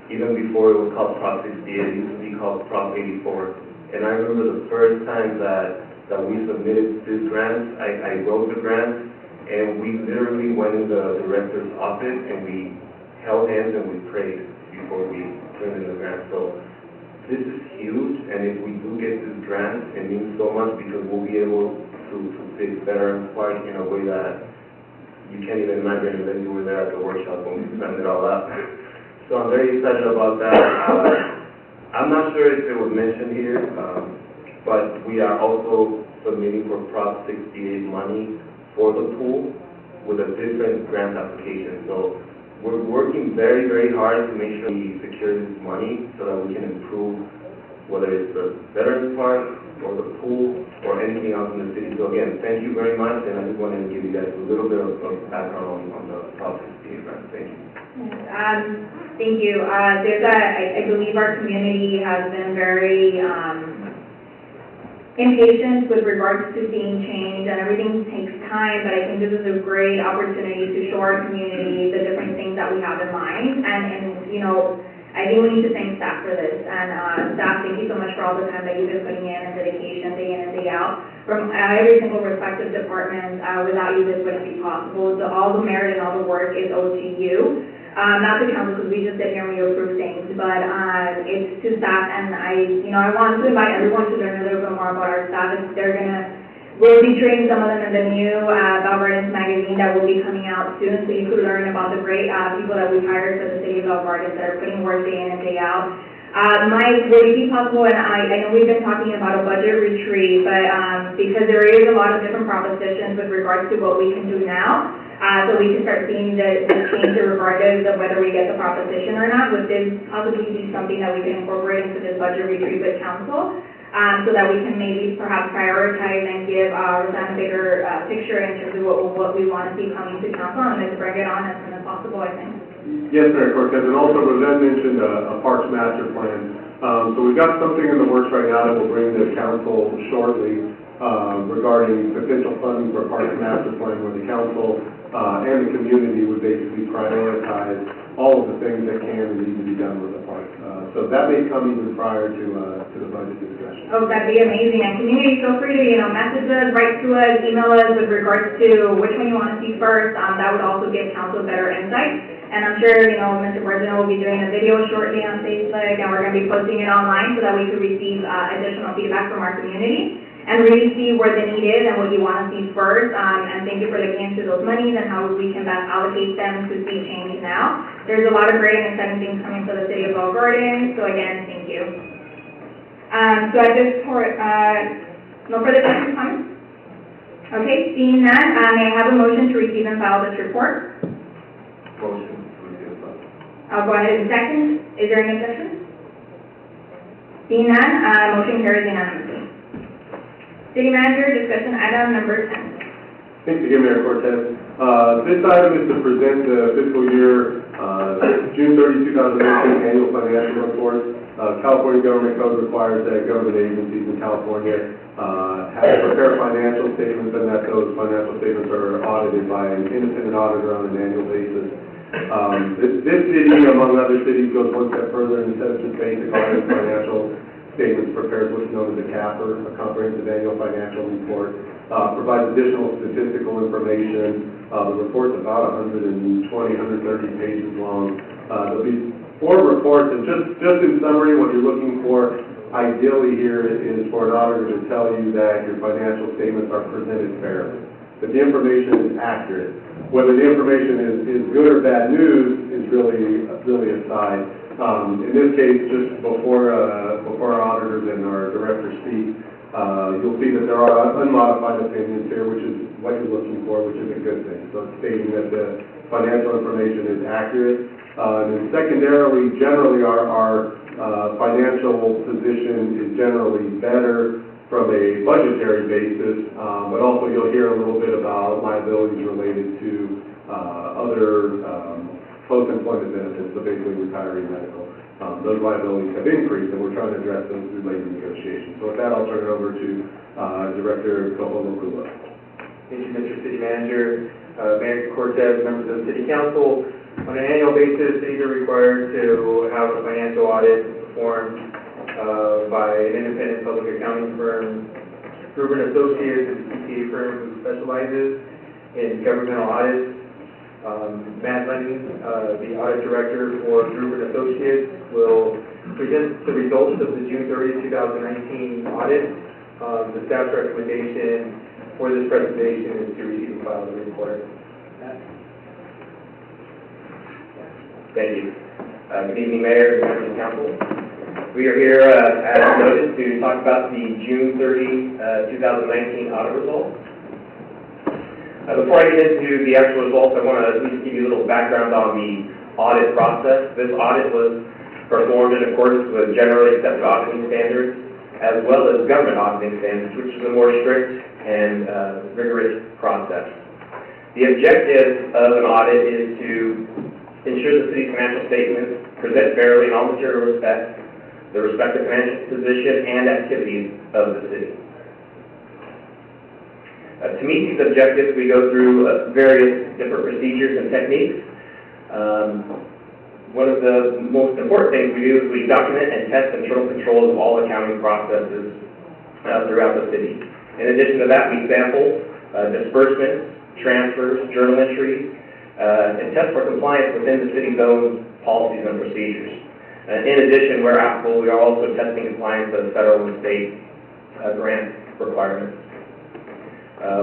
Even before it was called Prop 68, it used to be called Prop 84. And I remember the first time that we submitted this grant, I wrote the grant, and we literally went in the director's office and we held hands and we prayed before we turned in the grant. So this is huge, and if we do get this grant, it means so much because we'll be able to fix Veterans Park in a way that you can't even imagine unless you were there at the workshop when we planned it all out. So I'm very excited about that. I'm not sure if it was mentioned here, but we are also submitting for Prop 68 money for the pool with a different grant application. So we're working very, very hard to make sure we secure this money so that we can improve whether it's the Veterans Park or the pool or anything else in the city. So again, thank you very much, and I just wanted to give you guys a little bit of background on the Prop 68 grant. Thank you. Thank you. I believe our community has been very impatient with regards to seeing change, and everything takes time, but I think this is a great opportunity to show our community the different things that we have in mind, and you know, I think we need to thank staff for this, and staff, thank you so much for all the time that you've been putting in and dedication day in and day out. From every single respective department, without you this wouldn't be possible. So all the merit and all the work is owed to you. Not to council, because we just sit here and we approve things, but it's to staff, and I want to invite everyone to learn a little bit more about our staff. We'll be featuring some of them in the new Valverdez magazine that will be coming out soon, so you could learn about the great people that we've hired for the city of Valverdez that are putting work day in and day out. Mike, would it be possible, and I know we've been talking about a budget retreat, but because there is a lot of different propositions with regards to what we can do now, so we can start seeing the change regardless of whether we get the proposition or not, would this possibly be something that we can incorporate into this budget retreat with council, so that we can maybe perhaps prioritize and give Rosanna a bigger picture in terms of what we want to see coming to council, and then bring it on as soon as possible, I think. Yes, Mayor Cortez, and also Roseanne mentioned a Parks Master Plan. So we've got something in the works right now that we'll bring to council shortly regarding potential funding for a Parks Master Plan, where the council and the community would basically prioritize all of the things that can and need to be done with the park. So that may come even prior to the budget discussion. Oh, that'd be amazing. And community, feel free to, message us, write to us, email us with regards to which one you want to see first. That would also give council better insight. And I'm sure, Mr. President will be doing a video shortly on Facebook, and we're gonna be posting it online so that we could receive, additional feedback from our community and really see where the need is and what you want to see first. And thank you for looking into those monies and how we can best allocate them to see change now. There's a lot of great and exciting things coming for the city of Bell Gardens, so again, thank you. So at this point, no further questions, comments? Okay, seeing none, may I have a motion to receive and file this report? Motion to receive and file. I'll go ahead and second. Is there any objection? Seeing none, motion carries unanimously. City Manager, discussion item number 10. Thanks again, Mayor Cortez. This item is to present the fiscal year, June 30, 2018 annual financial report. California Government Code requires that government agencies in California, have to prepare financial statements and that those financial statements are audited by an independent auditor on an annual basis. This city, among other cities, goes one step further and instead of just basic audit financial statements, prepares what's known as a CAPR, a comprehensive annual financial report, provides additional statistical information. The report's about 120, 130 pages long. There'll be 4 reports, and just in summary, what you're looking for ideally here is for an auditor to tell you that your financial statements are presented fairly, that the information is accurate. Whether the information is good or bad news is really aside. In this case, just before our auditors and our director speak, you'll see that there are unmodified opinions here, which is what you're looking for, which is a good thing. So it's stating that the financial information is accurate. And secondarily, generally our financial position is generally better from a budgetary basis, but also you'll hear a little bit about liabilities related to other post-employment benefits, so basically retiree medical. Those liabilities have increased, and we're trying to address those through labor negotiations. So with that, I'll turn it over to Director Koholo-Kula. Thank you, Mr. City Manager, Mayor Cortez, members of the City Council. On an annual basis, cities are required to have a financial audit performed by an independent public accounting firm. Gruber & Associates is a CPA firm who specializes in governmental audits. Matt Lenny, the audit director for Gruber & Associates, will present the results of the June 30, 2019 audit. The staff's recommendation for this presentation is to receive and file the report. Thank you. Good evening, Mayor, members of Council. We are here, as noted, to talk about the June 30, 2019 audit results. Before I get into the actual results, I want to at least give you a little background on the audit process. This audit was performed in accordance with generally accepted auditing standards, as well as government auditing standards, which is a more strict and rigorous process. The objective of an audit is to ensure the city's financial statements present fairly in all material respects the respective financial position and activities of the city. To meet these objectives, we go through various different procedures and techniques. One of the most important things we do is we document and test internal controls of all accounting processes throughout the city. In addition to that, we sample disbursements, transfers, journal entries, and test for compliance within the city's own policies and procedures. In addition, where applicable, we are also testing compliance of federal and state grant requirements.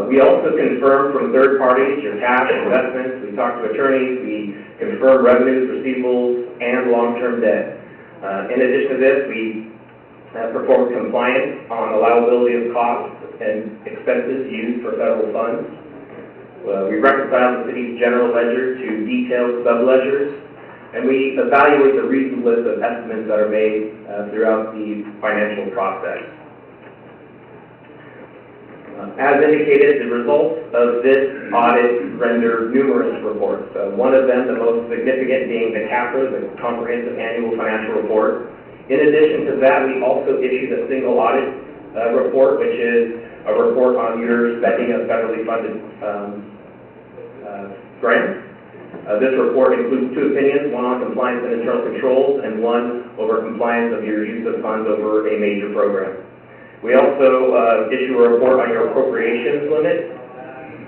We also confirm from third parties your cash investments. We talk to attorneys. We confirm revenues, receivables, and long-term debt. In addition to this, we perform compliance on allowability of costs and expenses used for federal funds. We reconcile the city's general ledger to detailed sub-ledgers, and we evaluate the reasonableness of estimates that are made throughout the financial process. As indicated, the results of this audit render numerous reports. One of them, the most significant, being the CAPR, the Comprehensive Annual Financial Report. In addition to that, we also issued a single audit report, which is a report on your spending of federally funded grants. This report includes 2 opinions, one on compliance and internal controls, and one over compliance of your use of funds over a major program. We also issue a report on your appropriations limit,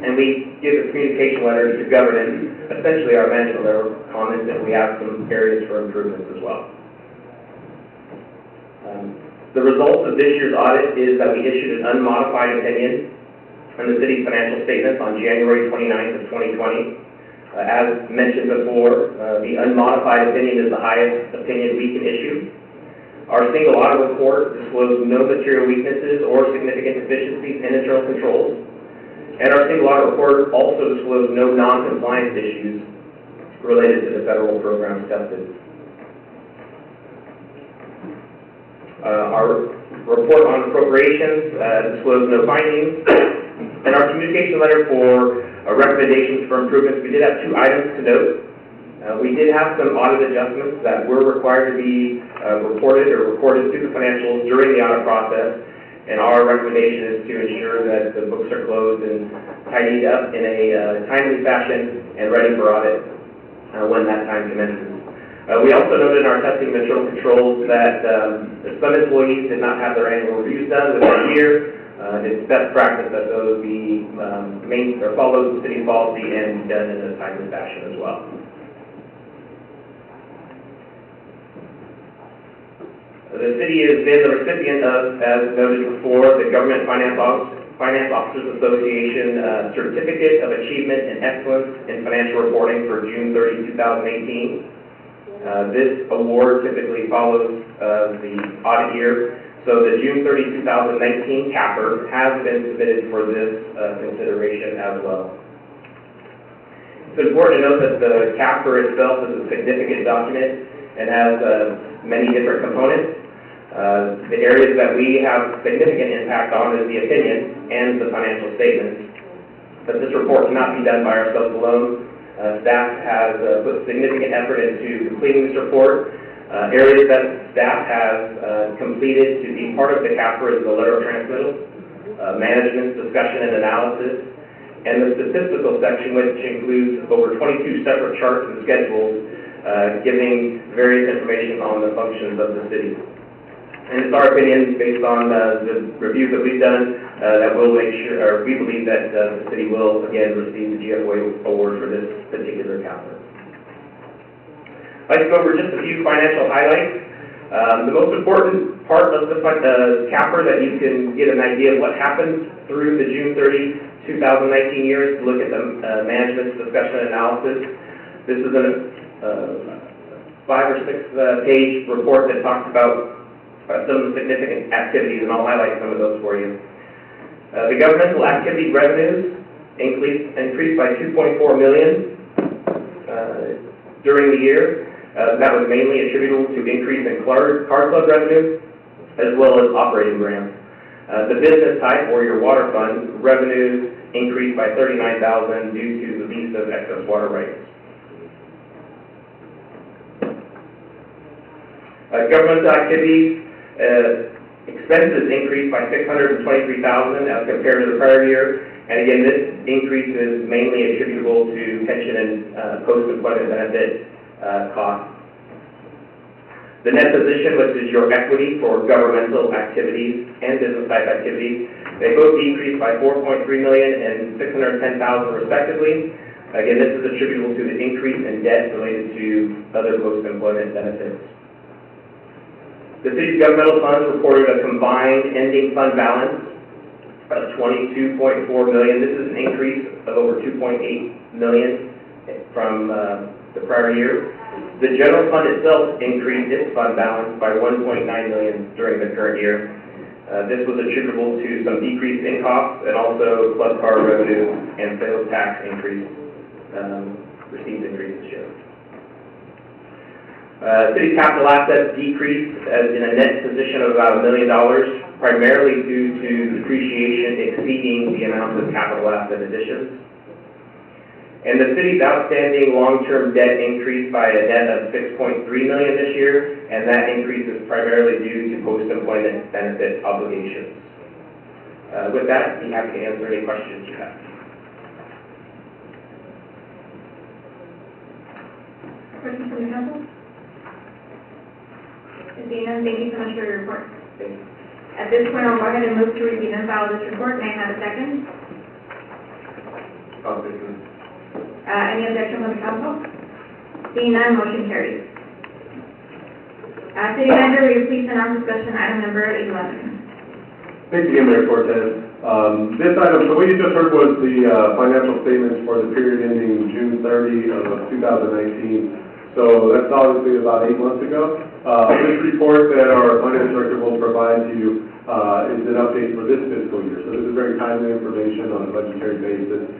And we give a communication letter to governance, essentially our management letter, comments that we have some areas for improvements as well. The results of this year's audit is that we issued an unmodified opinion on the city's financial statements on January 29th of 2020. As mentioned before, the unmodified opinion is the highest opinion we can issue. Our single audit report disclosed no material weaknesses or significant deficiencies in internal controls. And our single audit report also disclosed no non-compliance issues related to the federal programs tested. Our report on appropriations disclosed no findings. And our communication letter for recommendations for improvements, we did have 2 items to note. We did have some audit adjustments that were required to be reported or recorded to the financials during the audit process. And our recommendation is to ensure that the books are closed and tidied up in a timely fashion and ready for audit when that time commences. We also noted in our testing of internal controls that some employees did not have their annual reviews done within a year. It's best practice that those be followed the city's policy and be done in a timely fashion as well. The city has been the recipient of, as noted before, the Government Finance Officers Association Certificate of Achievement and Excellence in Financial Reporting for June 30, 2018. This award typically follows the audit year, so the June 30, 2019 CAPR has been submitted for this consideration as well. It's important to note that the CAPR itself is a significant document and has many different components. The areas that we have significant impact on is the opinion and the financial statements. But this report cannot be done by ourselves alone. Staff has put significant effort into completing this report. Areas that staff has completed to be part of the CAPR is the letter of transmittal, management's discussion and analysis, and the statistical section, which includes over 22 separate charts and schedules giving various information on the functions of the city. And it's our opinion, based on the reviews that we've done, that we'll make sure, or we believe that the city will, again, receive the GFOA award for this particular CAPR. I'd like to go over just a few financial highlights. The most important part of the CAPR that you can get an idea of what happened through the June 30, 2019 year is to look at the management's discussion and analysis. This is a 5 or 6 page report that talks about some of the significant activities, and I'll highlight some of those for you. The governmental activity revenues increased by $2.4 million during the year. That was mainly attributable to increase in card club revenue as well as operating grants. The business type, or your water fund, revenues increased by $39,000 due to the lease of excess water rights. Governmental activities expenses increased by $623,000 as compared to the prior year, and again, this increase is mainly attributable to pension and post-employment benefit costs. The net position, which is your equity for governmental activities and business type activities, they both decreased by $4.3 million and $610,000 respectively. Again, this is attributable to the increase in debt related to other post-employment benefits. The city's governmental funds reported a combined ending fund balance of $22.4 million. This is an increase of over $2.8 million from the prior year. The general fund itself increased its fund balance by $1.9 million during the current year. This was attributable to some decrease in costs and also club card revenue and sales tax increase, received increase this year. City's capital assets decreased in a net position of about $1 million, primarily due to depreciation exceeding the amount of capital asset additions. And the city's outstanding long-term debt increased by a net of $6.3 million this year, and that increase is primarily due to post-employment benefit obligations. With that, I'm happy to answer any questions you have. Questions from the council? Seeing none, thank you so much for your report. Thank you. At this point, I'll go ahead and move to review and file this report. May I have a second? confidence. Any objection from the council? Seeing none, motion carries. City Manager, will you please announce discussion item number 11? Thank you again, Mayor Cortez. This item, so what you just heard was the financial statements for the period ending June 30 of 2019. So that's obviously about 8 months ago. This report that our finance director will provide to you is an update for this fiscal year. So this is very timely information on a budgetary basis.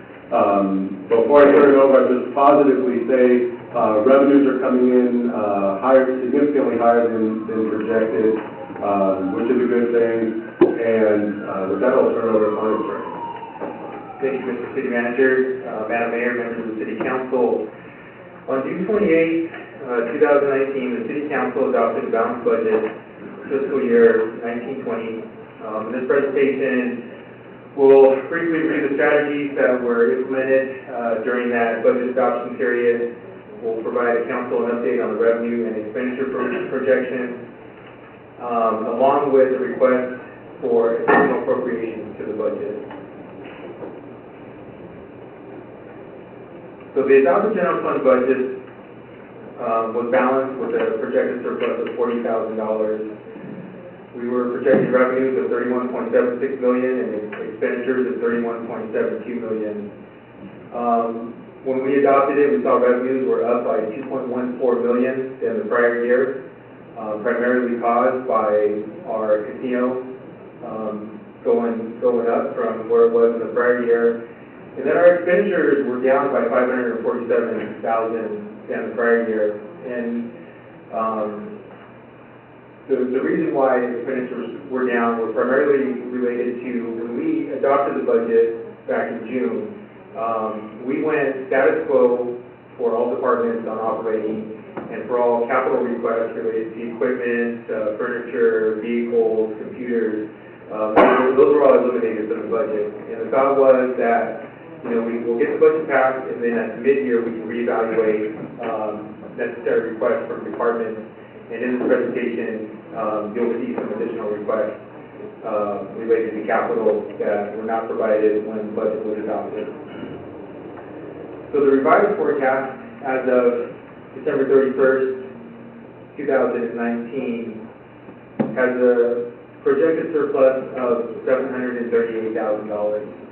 Before I turn it over, I'd just positively say revenues are coming in significantly higher than projected, which is a good thing. And with that, I'll turn it over to finance director. Thank you, Mr. City Manager, Madam Mayor, members of the City Council. On June 28, 2019, the City Council adopted a balanced budget for fiscal year 1920. In this presentation, we'll briefly review the strategies that were implemented during that budget adoption period. We'll provide the council an update on the revenue and expenditure projections, along with a request for additional appropriations to the budget. So the adopted general fund budget was balanced with a projected surplus of $40,000. We were projecting revenues of $31.76 million and expenditures of $31.72 million. When we adopted it, we saw revenues were up by $2.14 million than the prior year, primarily caused by our casino going up from where it was in the prior year. And then our expenditures were down by $547,000 than the prior year. And the reason why expenditures were down were primarily related to when we adopted the budget back in June. We went status quo for all departments on operating and for all capital requests related to equipment, furniture, vehicles, computers. Those were all eliminated from the budget. And the thought was that we will get the budget passed, and then at mid-year, we can reevaluate necessary requests from departments. And in this presentation, you'll see some additional requests related to capital that were not provided when the budget was adopted. So the revised forecast as of December 31st, 2019, has a projected surplus of $738,000.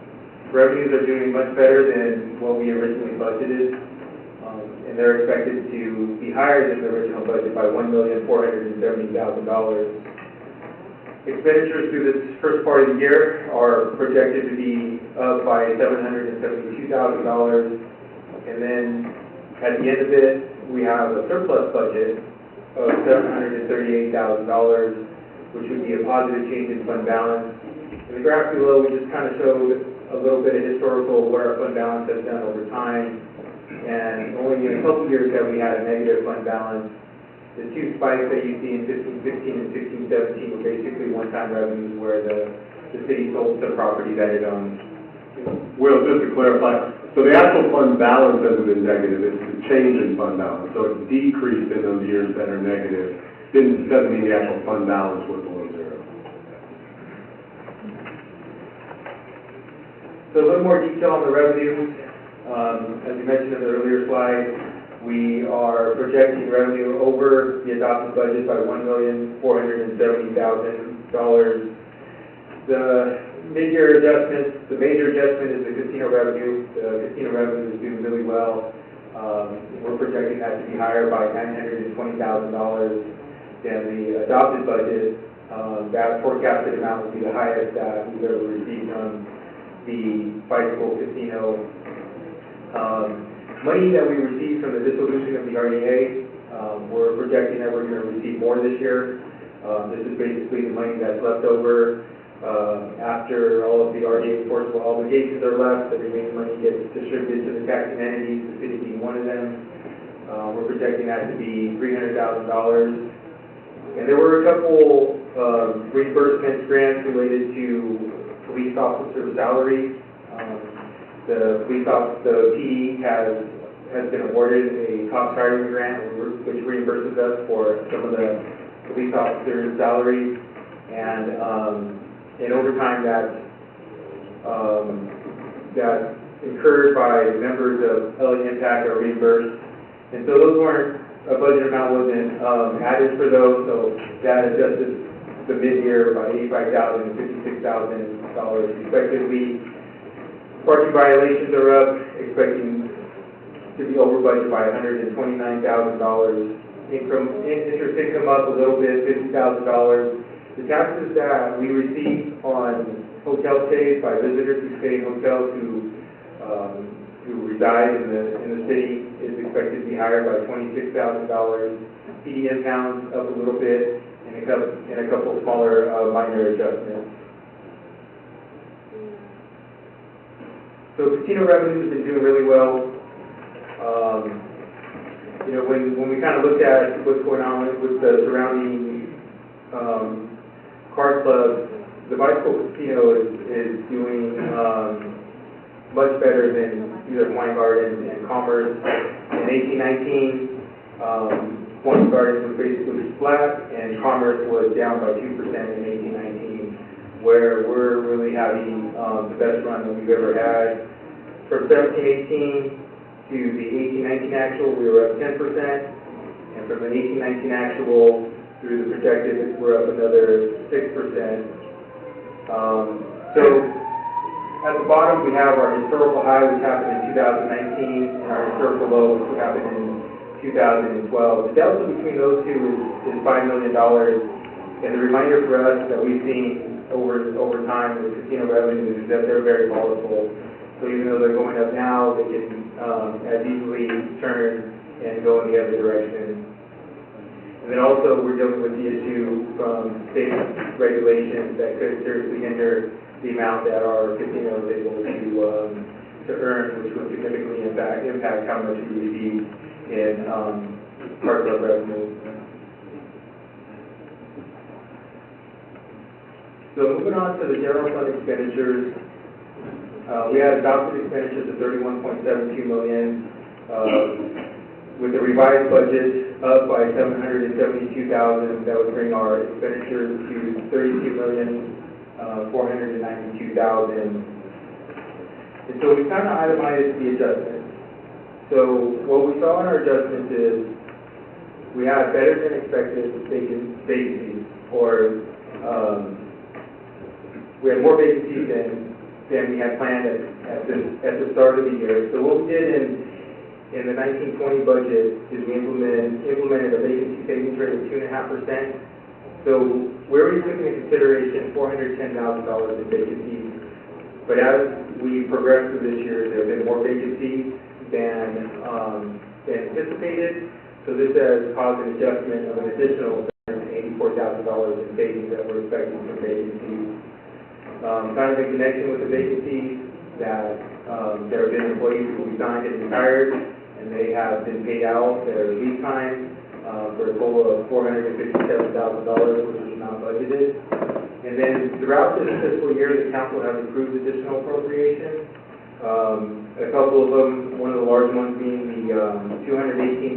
Revenues are doing much better than what we originally budgeted, and they're expected to be higher than the original budget by $1,470,000. Expenditures through this first part of the year are projected to be up by $772,000, and then at the end of it, we have a surplus budget of $738,000, which would be a positive change in fund balance. In the graph below, we just kind of showed a little bit of historical where our fund balance has done over time, and only in a couple years have we had a negative fund balance. The two spikes that you see in 15-16 and 16-17 were basically one-time revenues where the city sold some property that it owned. Will, just to clarify, so the actual fund balance hasn't been negative, it's the change in fund balance. So it's decreased in those years that are negative. Doesn't mean the actual fund balance was below zero. So a little more detail on the revenues. As you mentioned in the earlier slide, we are projecting revenue over the adopted budget by $1,470,000. The mid-year adjustment, the major adjustment is the casino revenue. The casino revenue is doing really well. We're projecting that to be higher by $920,000 than the adopted budget. That forecasted amount will be the highest that we've ever received from the bicycle casino. Money that we received from the dissolution of the RDA, we're projecting that we're going to receive more this year. This is basically the money that's left over after all of the RDA enforceable obligations are left. The remaining money gets distributed to the taxing entities, the city being one of them. We're projecting that to be $300,000. And there were a couple reimbursement grants related to police officer salary. The PD has been awarded a cost hiring grant, which reimburses us for some of the police officers' salaries, and over time that incurred by members of LA Impact are reimbursed. And so those weren't, a budget amount wasn't added for those, so that adjusted the mid-year by $85,000 and $56,000 respectively. Parking violations are up, expecting to be over budget by $129,000. Interest income up a little bit, $50,000. The taxes that we receive on hotel stays by visitors who stay in hotels who reside in the city is expected to be higher by $26,000. PDM pounds up a little bit, and a couple smaller minor adjustments. So casino revenue has been doing really well. You know, when we kind of looked at what's going on with the surrounding card clubs, the Bicycle Casino is doing much better than either Wine Garden and Commerce. In 1819, Wine Garden was basically flat, and Commerce was down by 2% in 1819, where we're really having the best run that we've ever had. From 1718 to the 1819 actual, we were up 10%, and from the 1819 actual through the projected, we're up another 6%. So at the bottom, we have our historical high, which happened in 2019, and our historical low, which happened in 2012. The delta between those two is $5 million, and the reminder for us that we've seen over time with casino revenues is that they're very volatile. So even though they're going up now, they can as easily turn and go in the other direction. And then also, we're dealing with the issue from state regulations that could seriously hinder the amount that our casino is able to earn, which would significantly impact how much we receive in card club revenue. So moving on to the general fund expenditures, we had adopted expenditures of $31.72 million, with the revised budget up by $772,000. That would bring our expenditures to $32,492,000. And so we kind of itemized the adjustments. So what we saw in our adjustments is we had better than expected vacancies, or we had more vacancies than we had planned at the start of the year. So what we did in the 1920 budget is we implemented a vacancy savings rate of 2.5%. So where we took into consideration $410,000 in vacancies, but as we progress through this year, there have been more vacancies than anticipated. So this has caused an adjustment of an additional $84,000 in savings that we're expecting from vacancies. Kind of in connection with the vacancies, that there have been employees who resigned and retired, and they have been paid out their leave time for a total of $457,000, which is not budgeted. And then throughout this fiscal year, the council has approved additional appropriations. A couple of them, one of the large ones being the $218,000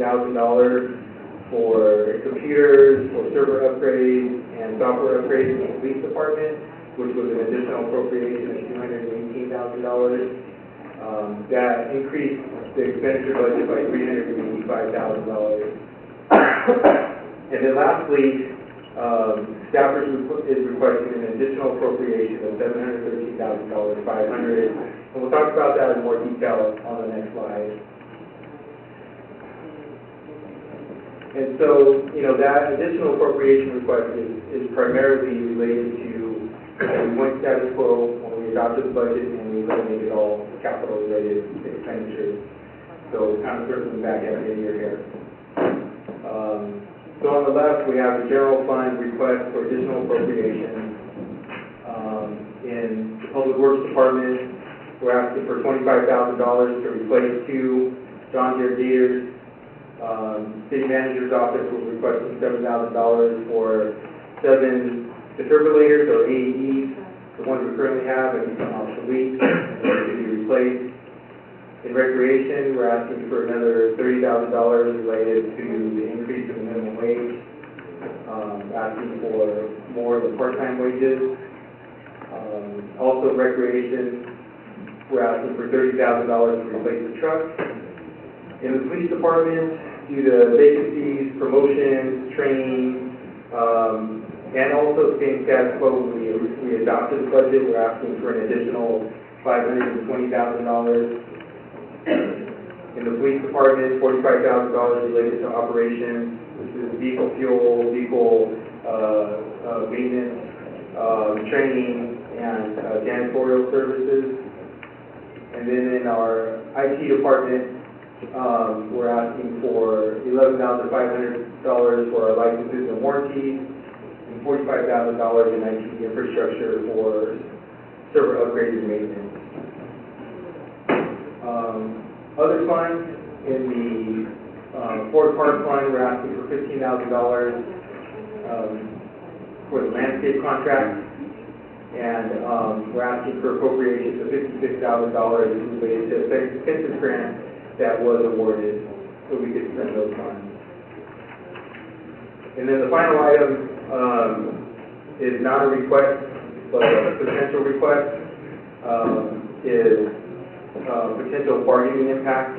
for computers, for server upgrades, and software upgrades in the police department, which was an additional appropriation of $218,000. That increased the expenditure budget by $385,000. And then lastly, staff is requesting an additional appropriation of $713,500. And we'll talk about that in more detail on the next slide. And so, you know, that additional appropriation request is primarily related to we went status quo when we adopted the budget, and we eliminated all capital-related expenditures. So kind of circling back every year here. So on the left, we have the general fund request for additional appropriation. In the Public Works Department, we're asking for $25,000 to replace 2 John Deere gators. City Manager's Office was requesting $7,000 for 7 defibrillators, or AEDs. The ones we currently have have become obsolete and need to be replaced. In Recreation, we're asking for another $30,000 related to the increase in the minimum wage, asking for more of the part-time wages. Also, Recreation, we're asking for for $30,000 to replace the truck. In the police department, due to vacancies, promotions, training, and also same status quo, we adopted the budget, we're asking for an additional $520,000. In the police department, $45,000 related to operations. This is vehicle fuel, vehicle maintenance, training, and janitorial services. And then in our IT department, we're asking for $11,500 for our licenses and warranties, and $45,000 in IT infrastructure for server upgrades and maintenance. Other funds, in the Ford Park Fund, we're asking for $15,000 for the landscape contract, and we're asking for appropriations of $56,000 related to a census grant that was awarded, so we could spend those funds. And then the final item is not a request, but a potential request, is potential bargaining impact.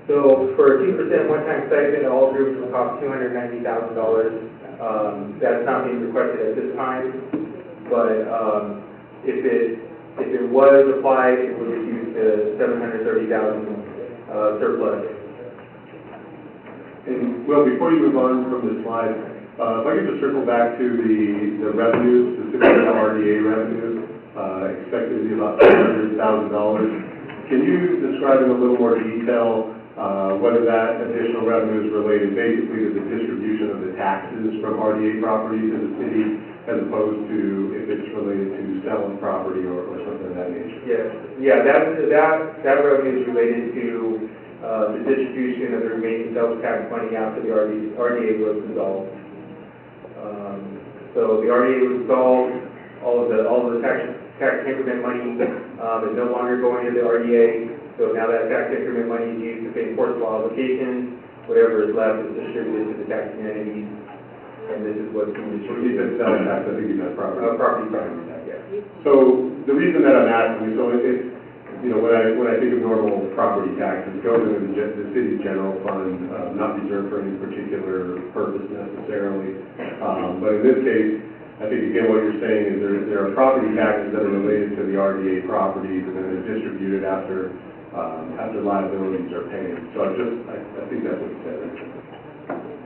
So for a 2% one-time stipend, all groups will cost $290,000. That's not being requested at this time, but if it was applied, it would reduce to $730,000 surplus. And, well, before you move on from the slide, if I could just circle back to the revenues, specifically the RDA revenues, expected to be about $700,000. Can you describe in a little more detail whether that additional revenue is related basically to the distribution of the taxes from RDA properties in the city, as opposed to if it's related to selling property or something of that nature? Yeah, that revenue is related to the distribution of the remaining sales tax money after the RDA was dissolved. So the RDA was dissolved, all of the tax increment money is no longer going to the RDA, so now that tax increment money is used to pay enforceable obligations. Whatever is left is distributed to the taxing entities, and this is what's being So you said distributed. selling tax, I think you meant property. Property tax, yeah. So the reason that I'm asking, so it's, you know, when I think of normal property taxes, it goes into the city's general fund, not reserved for any particular purpose necessarily. But in this case, I think again what you're saying is there are property taxes that are related to the RDA properties, and then they're distributed after liabilities are paid. So I think that's what you said.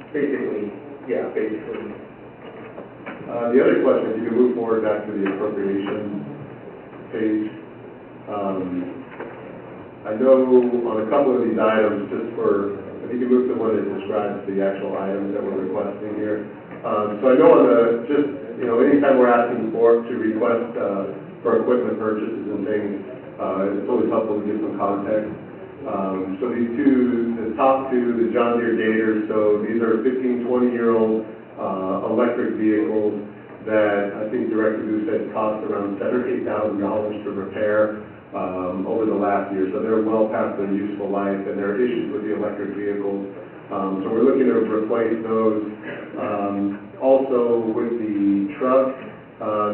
Basically, yeah, basically. The other question, if you can move forward back to the appropriation page. I know on a couple of these items, if you can move to one that describes the actual items that we're requesting here. So I know anytime we're asking to request for equipment purchases and things, it's always helpful to give some context. So the top two, the John Deere Gators, so these are 15, 20-year-old electric vehicles that I think Director Booth said cost around $7,000 or $8,000 to repair over the last year. So they're well past their useful life, and there are issues with the electric vehicles. So we're looking to replace those. Also with the truck,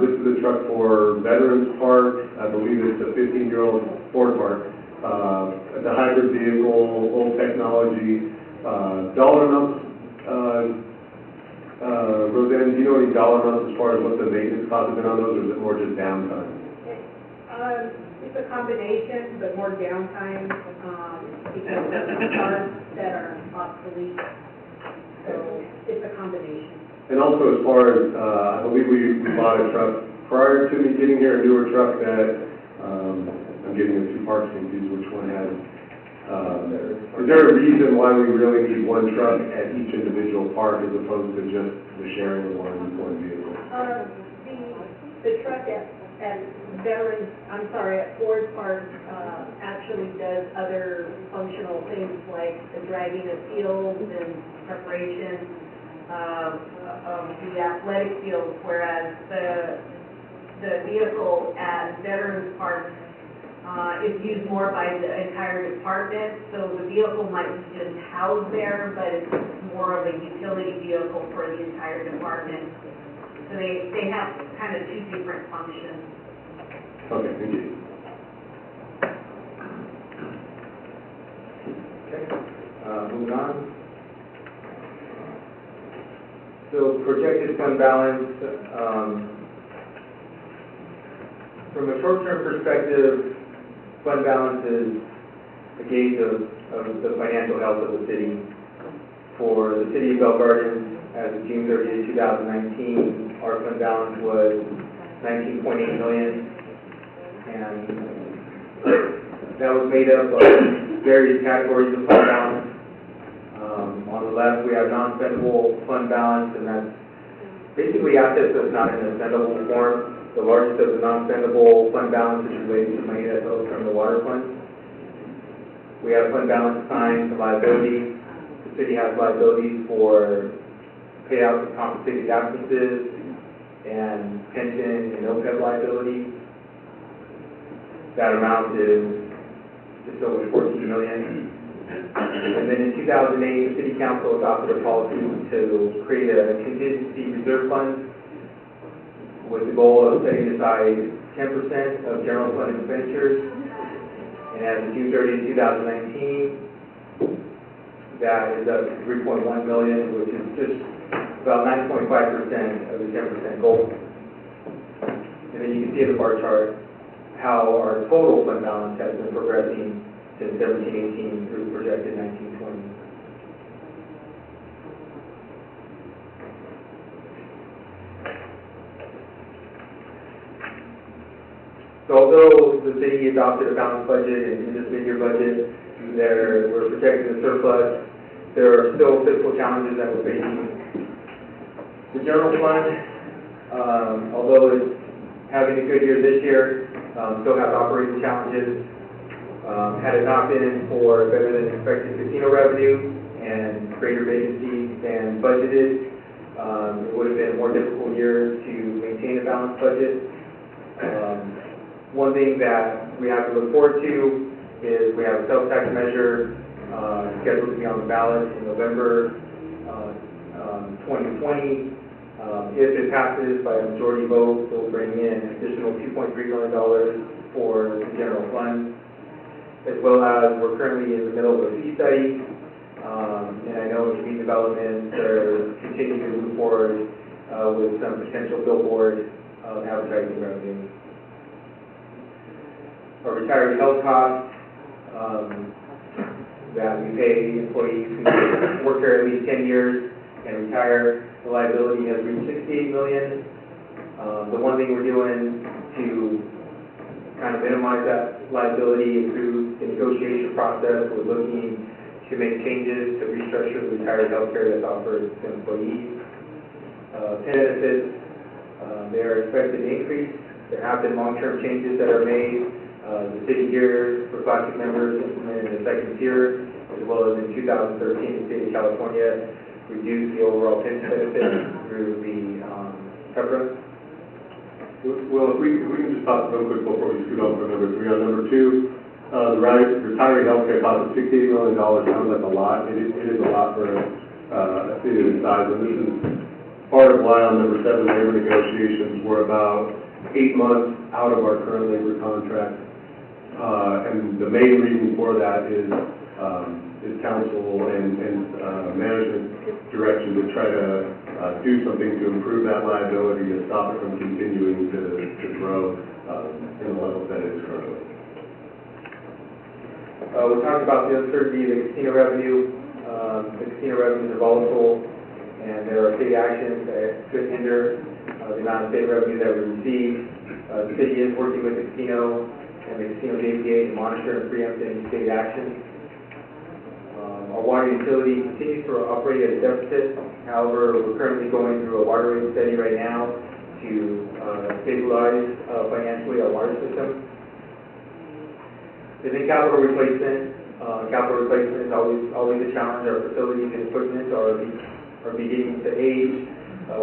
this is a truck for Veterans Park. I believe it's a 15-year-old Ford Park. The hybrid vehicle, old technology, dollar amounts. Roseanne, do you know any dollar amounts as far as what the maintenance costs have been on those, or is it more just downtime? It's a combination, but more downtime, because of the parts that are obsolete. So it's a combination. And also as far as, I believe we bought a truck prior to me getting here, a newer truck that, I'm getting the two parts confused, which one has, is there a reason why we really need one truck at each individual park as opposed to just the sharing of one vehicle? The truck at Ford Park, actually does other functional things like the dragging of fields and preparation of the athletic fields, whereas the vehicle at Veterans Park is used more by the entire department, so the vehicle might be just housed there, but it's more of a utility vehicle for the entire department. So they have kind of two different functions. Okay, thank you. So projected fund balance, from a short-term perspective, fund balance is a gauge of the financial health of the city. For the city of Bell Gardens, as of June 30th, 2019, our fund balance was $19.8 million, and that was made up of various categories of fund balance. On the left, we have non-spendable fund balance, and that's basically assets that's not in a spendable form. The largest of the non-spendable fund balance is related to money that goes from the water fund. We have fund balance assigned to liabilities. The city has liabilities for payouts of compensated absences and pension and OPEB liabilities. That amount is just over $14 million. And then in 2008, the City Council adopted a policy to create a contingency reserve fund with the goal of setting aside 10% of general fund expenditures. And as of June 30, 2019, that is up to $3.1 million, which is just about 9.5% of the 10% goal. And then you can see in the bar chart how our total fund balance has been progressing since 17-18 through projected 19-20. So although the city adopted a balanced budget and in this mid-year budget, we're projecting a surplus, there are still fiscal challenges that we're facing. The general fund, although it's having a good year this year, still has operating challenges. Had it not been for better than expected casino revenue and greater vacancies than budgeted, it would have been a more difficult year to maintain a balanced budget. One thing that we have to look forward to is we have a sales tax measure scheduled to be on the ballot in November 2020. If it passes by a majority vote, it will bring in an additional $2.3 million for the general fund, as well as we're currently in the middle of a fee study, and I know in community development they're continuing to move forward with some potential billboard advertising revenue. Our retiree health costs that we pay employees who work here at least 10 years and retire, the liability has reached $68 million. The one thing we're doing to kind of minimize that liability through the negotiation process, we're looking to make changes to restructure the retiree health care that's offered to employees. Benefits, they are expected to increase. There have been long-term changes that are made. The city here for classic members implemented a second tier, as well as in 2013, the state of California reduced the overall pension benefit through the PEPRA. Well, if we can just talk real quick before we scoot on for number 3. On number 2, the retiree healthcare cost of $68 million sounds like a lot. It is a lot for a city of this size, and this is part of why on number 7, labor negotiations, we're about 8 months out of our current labor contract. And the main reason for that is council and management direction to try to do something to improve that liability, to stop it from continuing to grow in the levels that it is currently. We talked about the uncertainty of the casino revenue. The casino revenues are volatile, and there are state actions that could hinder the amount of state revenue that we receive. The city is working with the casino and the casino JPA to monitor and preempt any state actions. Our water utility continues to operate at a deficit. However, we're currently going through a water rate study right now to stabilize financially our water system. And then capital replacement. Capital replacement is always a challenge. Our facilities and equipment are beginning to age.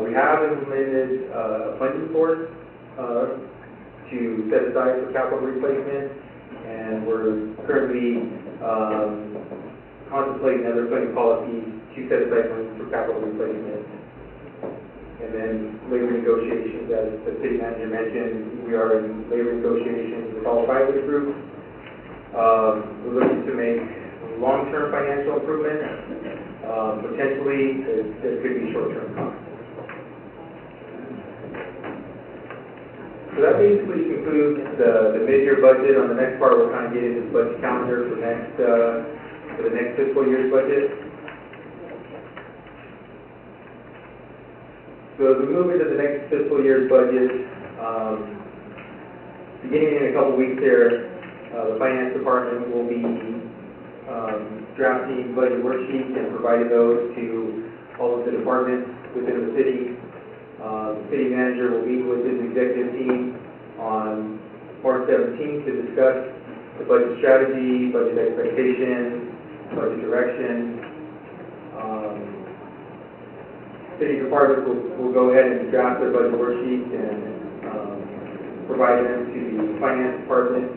We have implemented a funding source to set aside for capital replacement, and we're currently contemplating other funding policies to set aside funds for capital replacement. And then labor negotiations, as the city manager mentioned, we are in labor negotiations with all private groups. We're looking to make long-term financial improvements. Potentially, there could be short-term costs. So that basically concludes the mid-year budget. On the next part, we'll kind of get into the budget calendar for the next fiscal year's budget. So as we move into the next fiscal year's budget, beginning in a couple weeks here, the finance department will be drafting budget worksheets and providing those to all of the departments within the city. The city manager will meet with his executive team on March 17th to discuss the budget strategy, budget expectations, budget direction. City departments will go ahead and draft their budget worksheets and provide them to the finance department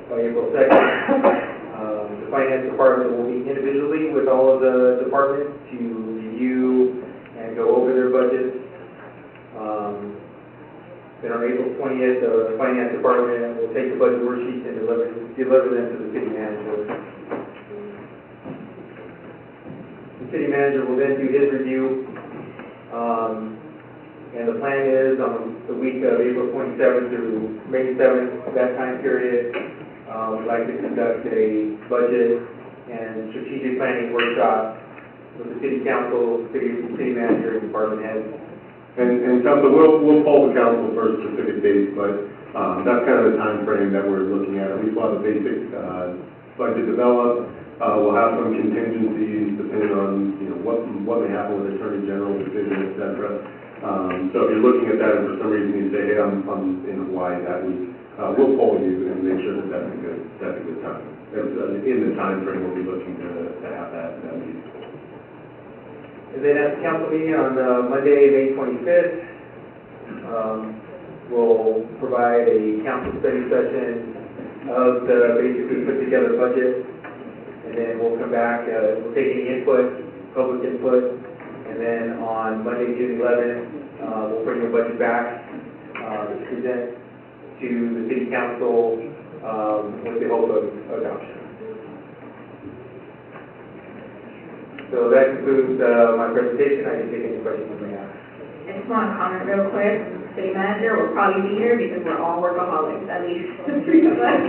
by April 2nd. The finance department will meet individually with all of the departments to review and go over their budgets. Then on April 20th, the finance department will take the budget worksheets and deliver them to the city manager. The city manager will then do his review. And the plan is on the week of April 27th through May 7th, that time period, we'd like to conduct a budget and strategic planning workshop with the city council, city manager, and department heads. And council, we'll poll the council for specific dates, but that's kind of the time frame that we're looking at. We will have a basic budget developed. We'll have some contingencies depending on, you know, what may happen with Attorney General's decision, et cetera. So if you're looking at that and for some reason you say, hey, I'm in Hawaii that week, we'll poll you and make sure that that's a good time. In the time frame, we'll be looking to have that meeting. And then at the council meeting on Monday, May 25th, we'll provide a council study session of the basically put together budget. And then we'll come back, we'll take any input, public input, and then on Monday, June 11th, we'll bring the budget back to present to the city council with the hope of adoption. So that concludes my presentation. I can take any questions you may have. I just want to comment real quick. City manager will probably be here because we're all workaholics, at least the three of us.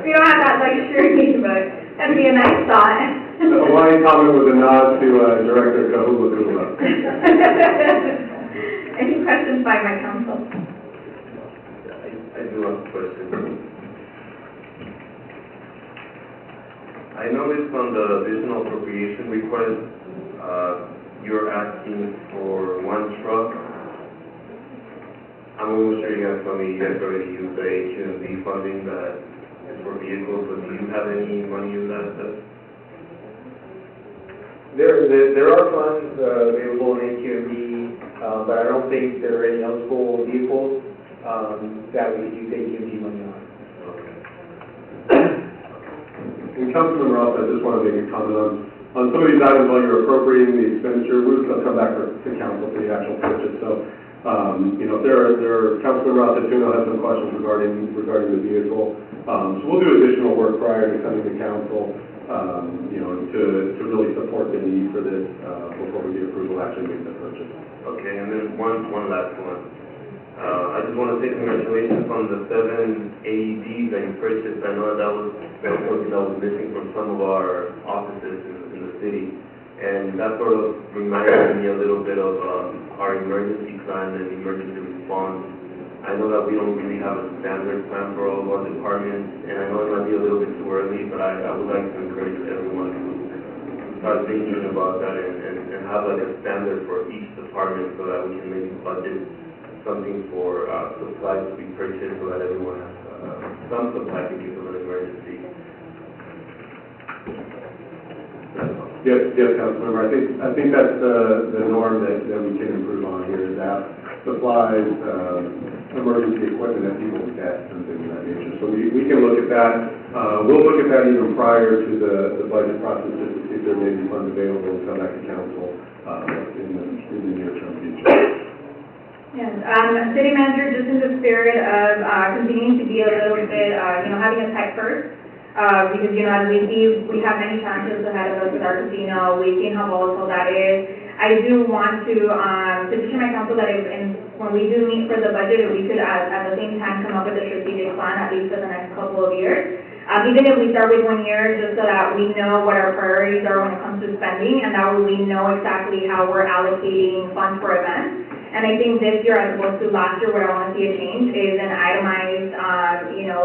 We don't have that luxury, but that'd be a nice thought. The Hawaiian comment was a nod to Director Kahula Kula. Any questions by my council? I do have a question. I noticed on the additional appropriation request, you're asking for one truck. I'm almost sure you guys told me you guys already use the HUMD funding that is for vehicles, but do you have any money in that? There are funds available in HUMD, but I don't think there are any eligible vehicles that we could use HUMD money on. And Councilman Ross, I just want to make a comment on some of these items while you're appropriating the expenditure. We're going to come back to council for the actual purchase. So, you know, if there are Councilman Ross that has some questions regarding the vehicle. So we'll do additional work prior to coming to council, you know, to really support the need for this before we get approval to actually make the purchase. Okay, and then one last one. I just want to say congratulations on the 7 AEDs that you purchased. I know that was something that was missing from some of our offices in the city. And that sort of reminded me a little bit of our emergency plan and emergency response. I know that we don't really have a standard plan for all of our departments, and I know it might be a little bit too early, but I would like to encourage everyone to start thinking about that and have like a standard for each department so that we can maybe budget something for supplies to be purchased so that everyone has some supplies in case of an emergency. Yes, Councilmember. I think that's the norm that we can improve on here is to have supplies, emergency equipment that people get and things of that nature. So we can look at that. We'll look at that even prior to the budget process just to see if there may be funds available to come back to council in the near term future. Yes, city manager, just in the spirit of continuing to be a little bit, having a tight purse, Because, as we see, we have many challenges ahead of us with our casino. We've seen how volatile that is. I do want to petition my council that when we do meet for the budget, if we could at the same time come up with a strategic plan, at least for the next couple of years. Even if we start with 1 year, just so that we know what our priorities are when it comes to spending, and that way we know exactly how we're allocating funds for events. And I think this year, as opposed to last year, where I want to see a change is an itemized,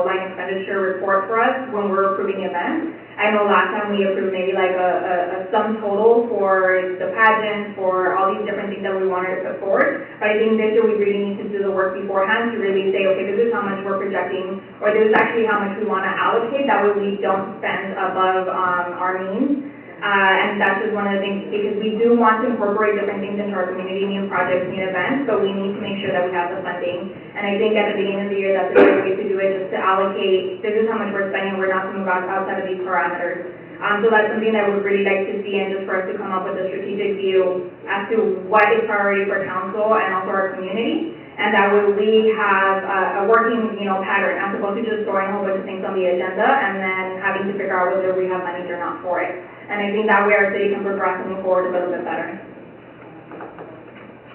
line expenditure report for us when we're approving events. I know last time we approved maybe like a sum total for the pageant, for all these different things that we wanted to put forward. But I think this year we really need to do the work beforehand to really say, okay, this is how much we're projecting, or this is actually how much we want to allocate. That way we don't spend above our means. And that's just one of the things, because we do want to incorporate different things into our community, new projects, new events, but we need to make sure that we have the funding. And I think at the beginning of the year, that's a great way to do it, just to allocate, this is how much we're spending, we're not to move outside of these parameters. So that's something that we would really like to see, and just for us to come up with a strategic view as to what is priority for council and also our community. And that way we have a working, pattern, as opposed to just throwing a whole bunch of things on the agenda and then having to figure out whether we have money or not for it. And I think that way our city can progress and move forward a little bit better.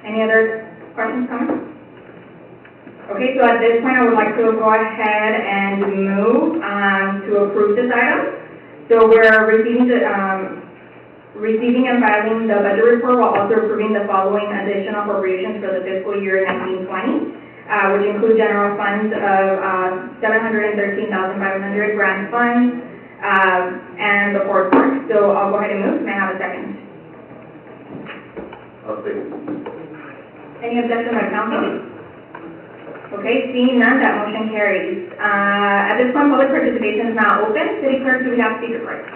Any other questions, comments? Okay, so at this point, I would like to go ahead and move to approve this item. So we're receiving and filing the budget report while also approving the following additional appropriations for the fiscal year 1920, which include general funds of $713,500 grant funds, and the court work. So I'll go ahead and move. May I have a second? I'll take it. Any objection by council? Okay, seeing none, that motion carries. At this point, public participation is now open. City clerk, do we have speaker cards?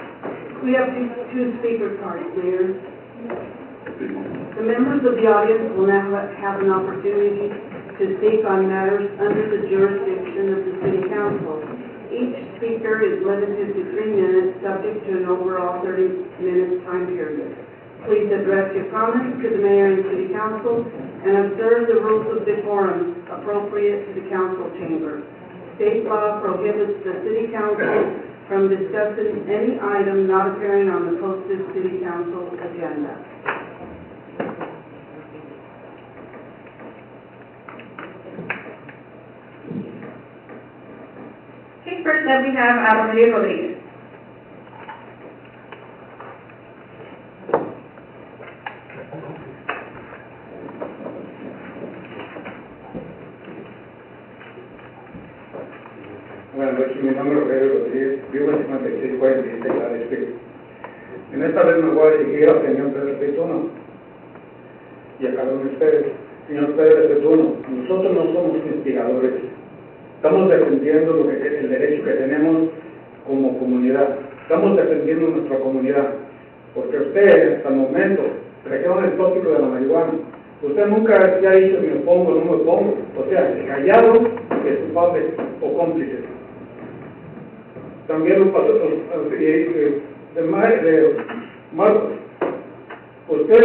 We have two speaker cards, Mayor. The members of the audience will now have an opportunity to speak on matters under the jurisdiction of the city council. Each speaker is limited to 3 minutes, subject to an overall 30-minute time period. Please address your comments to the mayor and city council and observe the rules of decorum appropriate to the council chamber. State law prohibits the city council from discussing any item not appearing on the posted city council agenda. Okay, first up we have Rogelio Rodriguez. Buenas noches, mi nombre es Rogelio Rodríguez, vivo en 5646 Cada Street. En esta vez me voy a dirigir al señor Pedro Petuno y a cada uno de ustedes. Señor Pedro Petuno, nosotros no somos instigadores, estamos defendiendo el derecho que tenemos como comunidad, estamos defendiendo nuestra comunidad, porque usted hasta el momento trajeron el tópico de la marihuana. Usted nunca se ha dicho me opongo, no me opongo, o sea, callado es culpable o cómplice. También lo pasó de Marcos. Usted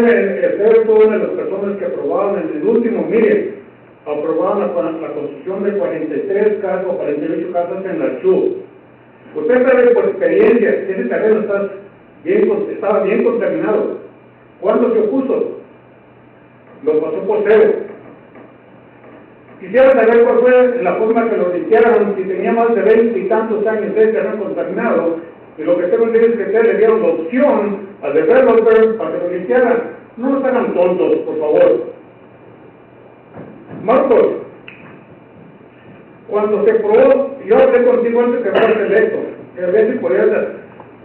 fue una de las personas que aprobaron en el último, mire, aprobaron la construcción de 43 casas o 48 casas en la CHU. Usted sabe por experiencia que ese terreno estaba bien contaminado. ¿Cuándo se opuso? Lo pasó por cero. Quisiera saber cuál fue la forma que lo limpiaron, si tenía más de 20 y tantos años de terreno contaminado, y lo que tengo entendido es que ustedes le dieron la opción al developer para que lo limpiaran. No nos hagan tontos, por favor. Marcos, cuando se probó, yo hablé contigo antes que fueras electo, que a veces podías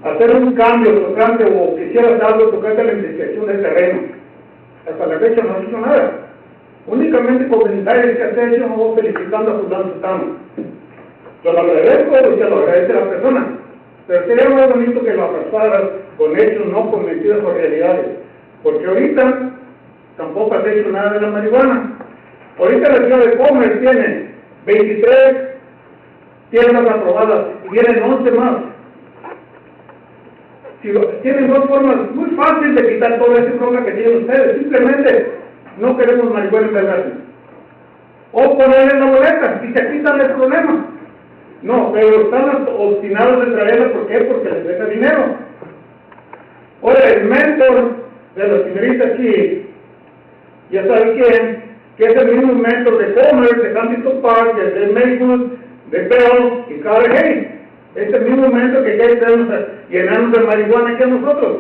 hacer un cambio tocante o quisieras algo tocante a la investigación del terreno. Hasta la fecha no has hecho nada. Únicamente comentarios que has hecho o felicitando a fulano sutano. Yo lo agradezco y se lo agradece a la persona. Pero sería más bonito que lo abrazaras con hechos, no con mentiras o realidades. Porque ahorita tampoco has hecho nada de la marihuana. Ahorita la ciudad de Commerce tiene 23 tiendas aprobadas y vienen 11 más. Tienen dos formas muy fáciles de quitar toda esa droga que tienen ustedes. Simplemente no queremos marihuana en verdad. O ponerle la boleta y se quitan el problema. No, pero están obstinados en traerla, ¿por qué? Porque les deja dinero. Ahora, el mentor de la señorita aquí, ya sabe quién, que es el mismo mentor de Commerce, de Huntington Park, de Maywood, de Bell y Carnegie. Es el mismo mentor que quiere llenarnos de marihuana que a nosotros.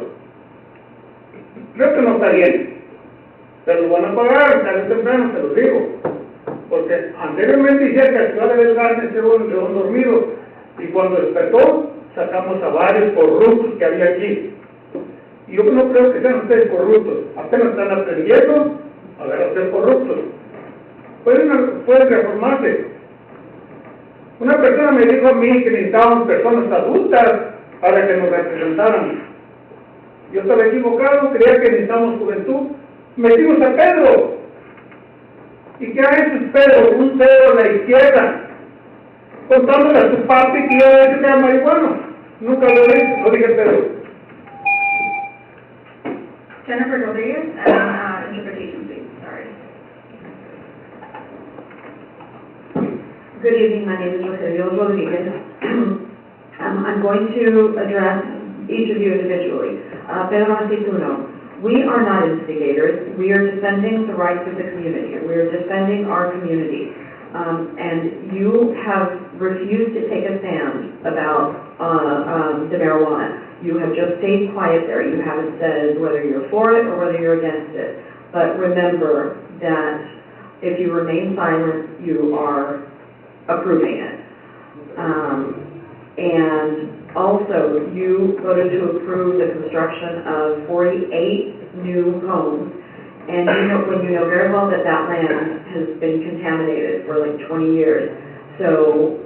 Creo que no está bien. Se lo van a pagar tarde o temprano, se los digo. Porque anteriormente decía que actuaba del Garden era un león dormido. Y cuando despertó, sacamos a varios corruptos que había aquí. Y yo no creo que sean ustedes corruptos. Apenas están aprendiendo a ver a ser corruptos. Pueden reformarse. Una persona me dijo a mí que necesitábamos personas adultas para que nos representaran. Yo estaba equivocado, creía que necesitamos juventud. Metimos a Pedro. ¿Y qué ha hecho Pedro? Un dedo a la izquierda, contándole a su papi que iba a decir que era marihuano. Nunca lo dije Pedro. Jennifer Rodriguez, interpretation, please, sorry. Good evening, my name is Rogelio Rodriguez. I'm going to address each of you individually. Pedro Aceituno, we are not instigators. We are defending the rights of the community. We are defending our community. And you have refused to take a stand about the marijuana. You have just stayed quiet there. You haven't said whether you're for it or whether you're against it. But remember that if you remain silent, you are approving it. And also, you voted to approve the construction of 48 new homes. And you know, when you know very well that that land has been contaminated for like 20 years. So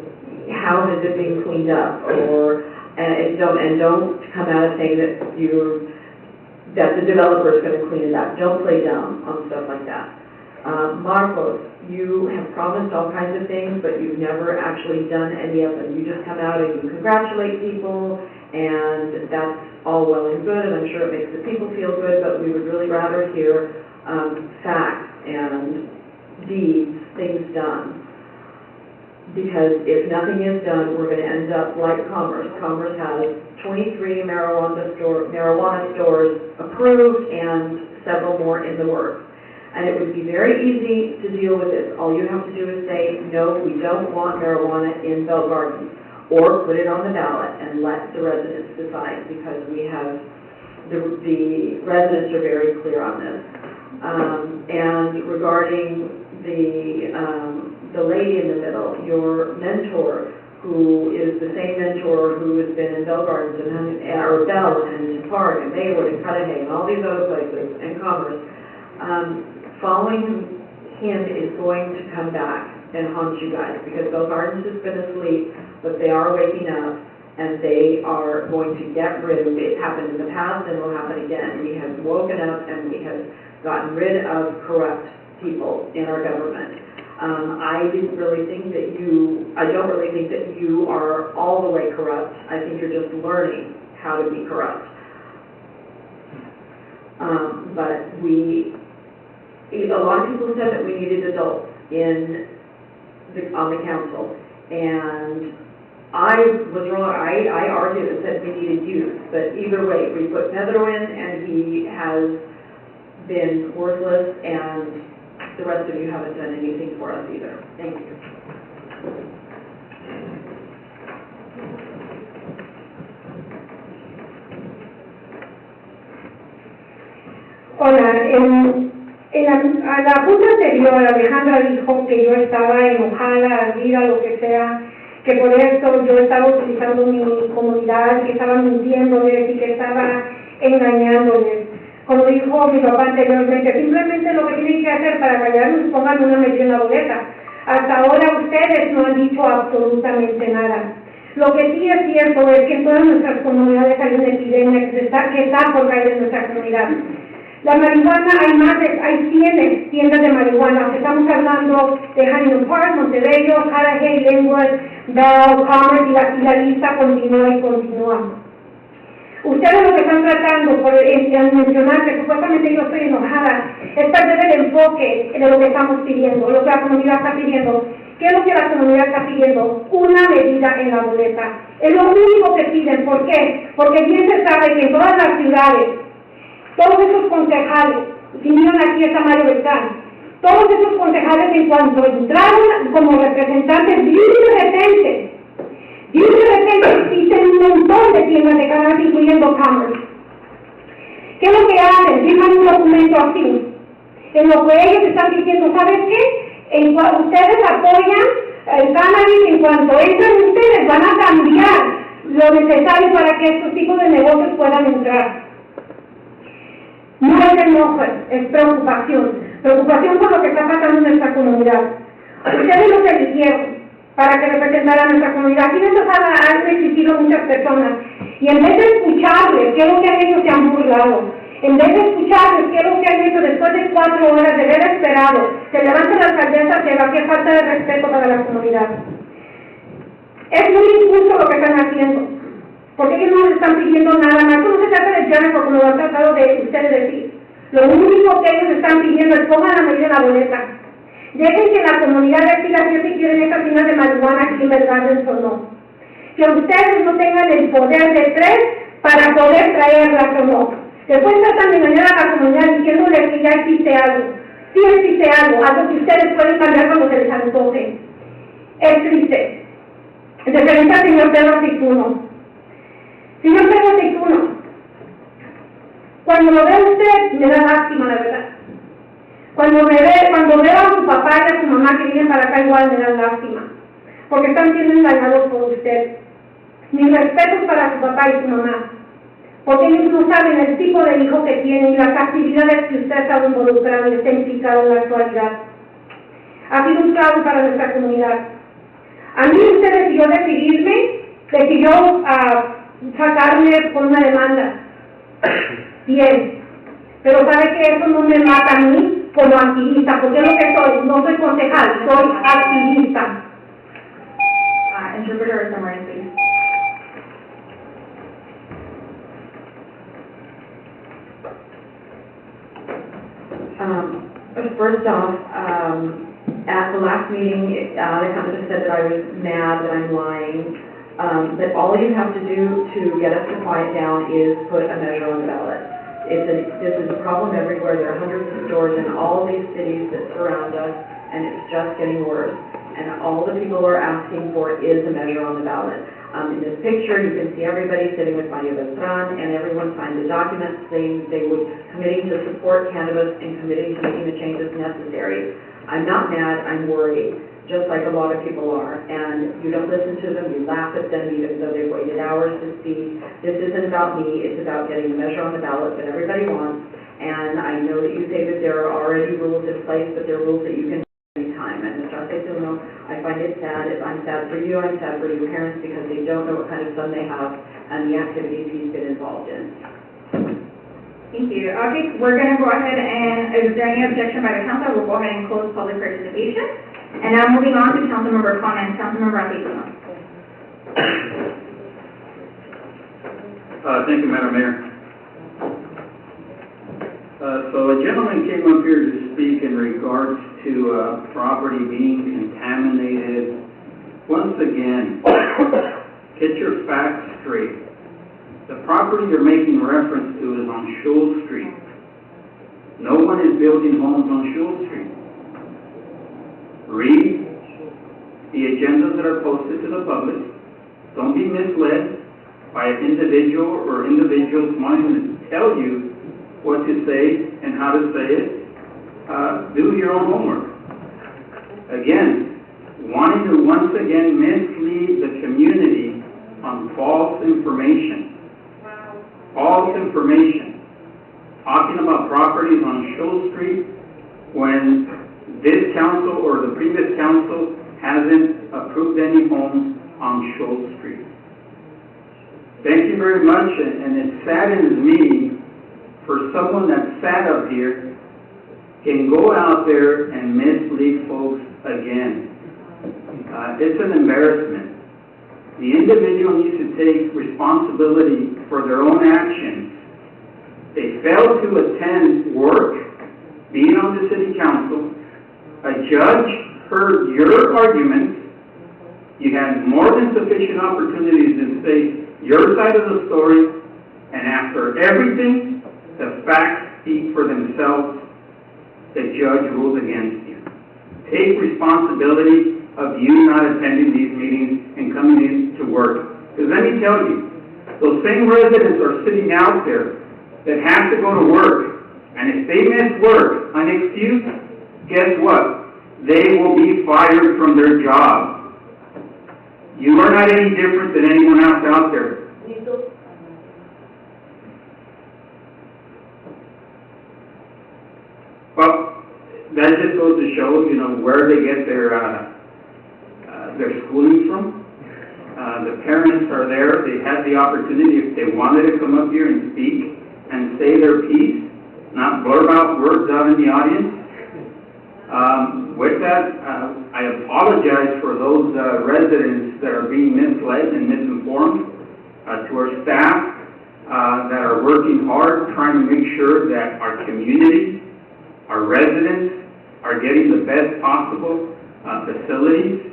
how has it been cleaned up? Or don't come out saying that the developer is going to clean it up. Don't play dumb on stuff like that. Marcos, you have promised all kinds of things, but you've never actually done any of them. You just come out and you congratulate people, and that's all well and good, and I'm sure it makes the people feel good, but we would really rather hear facts and deeds, things done. Because if nothing is done, we're going to end up like Commerce. Commerce has 23 marijuana stores approved and several more in the works. And it would be very easy to deal with this. All you have to do is say, no, we don't want marijuana in Bell Gardens, or put it on the ballot and let the residents decide, because we have, the residents are very clear on this. And regarding the lady in the middle, your mentor, who is the same mentor who has been in Bell Gardens or Bell and Park and Maywood and Cudahy and all these other places and Commerce, following him is going to come back and haunt you guys, because Bell Gardens has been asleep, but they are waking up, and they are going to get rid of it. It happened in the past, and it will happen again. We have woken up, and we have gotten rid of corrupt people in our government. I don't really think that you are all the way corrupt. I think you're just learning how to be corrupt. But a lot of people said that we needed adults on the council, and I was wrong. I argued and said we needed youth, but either way, we put Pedro in, and he has been worthless, and the rest of you haven't done anything for us either. Thank you. Hola, a la junta anterior, Alejandra dijo que yo estaba enojada, ardida, lo que sea, que por esto yo estaba utilizando mi comunidad, que estaba mintiéndoles y que estaba engañándoles. Como dijo mi papá anteriormente, simplemente lo que tienen que hacer para callarnos, pongan una medida en la boleta. Hasta ahora ustedes no han dicho absolutamente nada. Lo que sí es cierto es que en todas nuestras comunidades hay una epidemia que está por caer en nuestra comunidad. La marihuana, hay tiendas de marihuana. Estamos hablando de Huntington Park, Montebello, Cudahy, Linwood, Bell, Commerce, y la lista continúa y continúa. Ustedes lo que están tratando por mencionar que supuestamente yo estoy enojada es perder el enfoque de lo que estamos pidiendo, lo que la comunidad está pidiendo. ¿Qué es lo que la comunidad está pidiendo? Una medida en la boleta. Es lo único que piden. ¿Por qué? Porque bien se sabe que en todas las ciudades, todos esos concejales, vinieron aquí a Mario Beltrán, todos esos concejales en cuanto entraron como representantes, de repente existen un montón de tiendas de cannabis, incluyendo Commerce. ¿Qué es lo que hacen? Firman un documento así, en lo que ellos están diciendo, ¿sabes qué? Ustedes apoyan el cannabis, en cuanto entran ustedes van a cambiar lo necesario para que estos tipos de negocios puedan entrar. No es enojo, es preocupación por lo que está pasando en nuestra comunidad. Ustedes los eligieron para que representaran a nuestra comunidad. Aquí han existido muchas personas, y en vez de escucharles qué es lo que han hecho, se han burlado. En vez de escucharles qué es lo que han hecho después de 4 horas de haber esperado, se levanta la alcaldesa, que va, qué falta de respeto para la comunidad. Es muy injusto lo que están haciendo, porque ellos no les están pidiendo nada más. Esto no se trata de Jennifer, como lo han tratado de ustedes decir. Lo único que ellos están pidiendo es pongan la medida en la boleta. Dejen que la comunidad decida si quieren estas tiendas de marihuana aquí en Gardens o no. Que ustedes no tengan el poder de 3 para poder traerlas o no. Después tratan de engañar a la comunidad diciéndole que ya existe algo. Sí existe algo que ustedes pueden cambiar cuando se les antoje. Es triste. Referente al señor Pedro Aceituno. Señor Pedro Aceituno, cuando lo ve usted, me da lástima, la verdad. Cuando veo a su papá y a su mamá que vienen para acá, igual me da lástima. Porque están siendo engañados por usted. Mis respetos para su papá y su mamá. Porque ellos no saben el tipo de hijo que tienen y las actividades que usted está involucrado y está implicado en la actualidad. Ha sido un fraude para nuestra comunidad. A mí usted decidió sacarme con una demanda. Bien, pero sabe que eso no me mata a mí como activista, porque es lo que soy, no soy concejal, soy activista. Interpreter summary, please. First off, at the last meeting, the company said that I was mad, that I'm lying, that all you have to do to get us to quiet down is put a measure on the ballot. This is a problem everywhere. There are hundreds of stores in all these cities that surround us, and it's just getting worse. And all the people are asking for is a measure on the ballot. In this picture, you can see everybody sitting with Mario Beltran, and everyone signed the document saying they would committing to support cannabis and committing to making the changes necessary. I'm not mad, I'm worried, just like a lot of people are. And you don't listen to them, you laugh at them, even though they've waited hours to speak. This isn't about me, it's about getting a measure on the ballot that everybody wants. And I know that you say that there are already rules in place, but they're rules that you can time. And Mr. Aceituno, I find it sad. I'm sad for you, I'm sad for your parents, because they don't know what kind of son they have and the activities he's been involved in. Thank you. Okay, we're going to go ahead and, is there any objection by the council? We'll go ahead and close public participation. And now moving on to council member comments. Councilmember Aceituno. Thank you, Madam Mayor. So a gentleman came up here to speak in regards to property being contaminated. Once again, get your facts straight. The property you're making reference to is on Shoal Street. No one is building homes on Shoal Street. Read the agendas that are posted to the public. Don't be misled by an individual or individuals wanting to tell you what to say and how to say it. Do your own homework. Again, wanting to once again mislead the community on false information. False information. Talking about properties on Shoal Street when this council or the previous council hasn't approved any homes on Shoal Street. Thank you very much, and it saddens me for someone that sat up here can go out there and mislead folks again. It's an embarrassment. The individual needs to take responsibility for their own actions. They failed to attend work, being on the city council. A judge heard your arguments. You had more than sufficient opportunities to say your side of the story, and after everything, the facts speak for themselves. The judge ruled against you. Take responsibility of you not attending these meetings and coming in to work. Because let me tell you, those same residents are sitting out there that have to go to work, and if they miss work unexcused, guess what? They will be fired from their job. You are not any different than anyone else out there. Well, that just goes to show, where they get their schooling from. The parents are there, they had the opportunity, if they wanted to come up here and speak and say their piece, not blurb out words out in the audience. With that, I apologize for those residents that are being misled and misinformed, to our staff that are working hard, trying to make sure that our community, our residents are getting the best possible facilities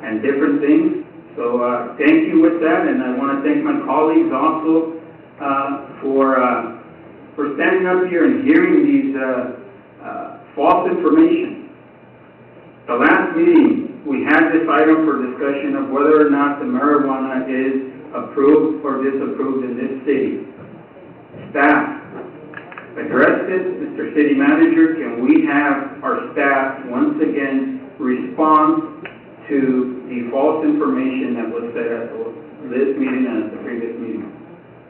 and different things. So thank you with that, and I want to thank my colleagues also for standing up here and hearing these false information. The last meeting, we had this item for discussion of whether or not the marijuana is approved or disapproved in this city. Staff, address this, Mr. City Manager. Can we have our staff once again respond to the false information that was said at this meeting and at the previous meeting?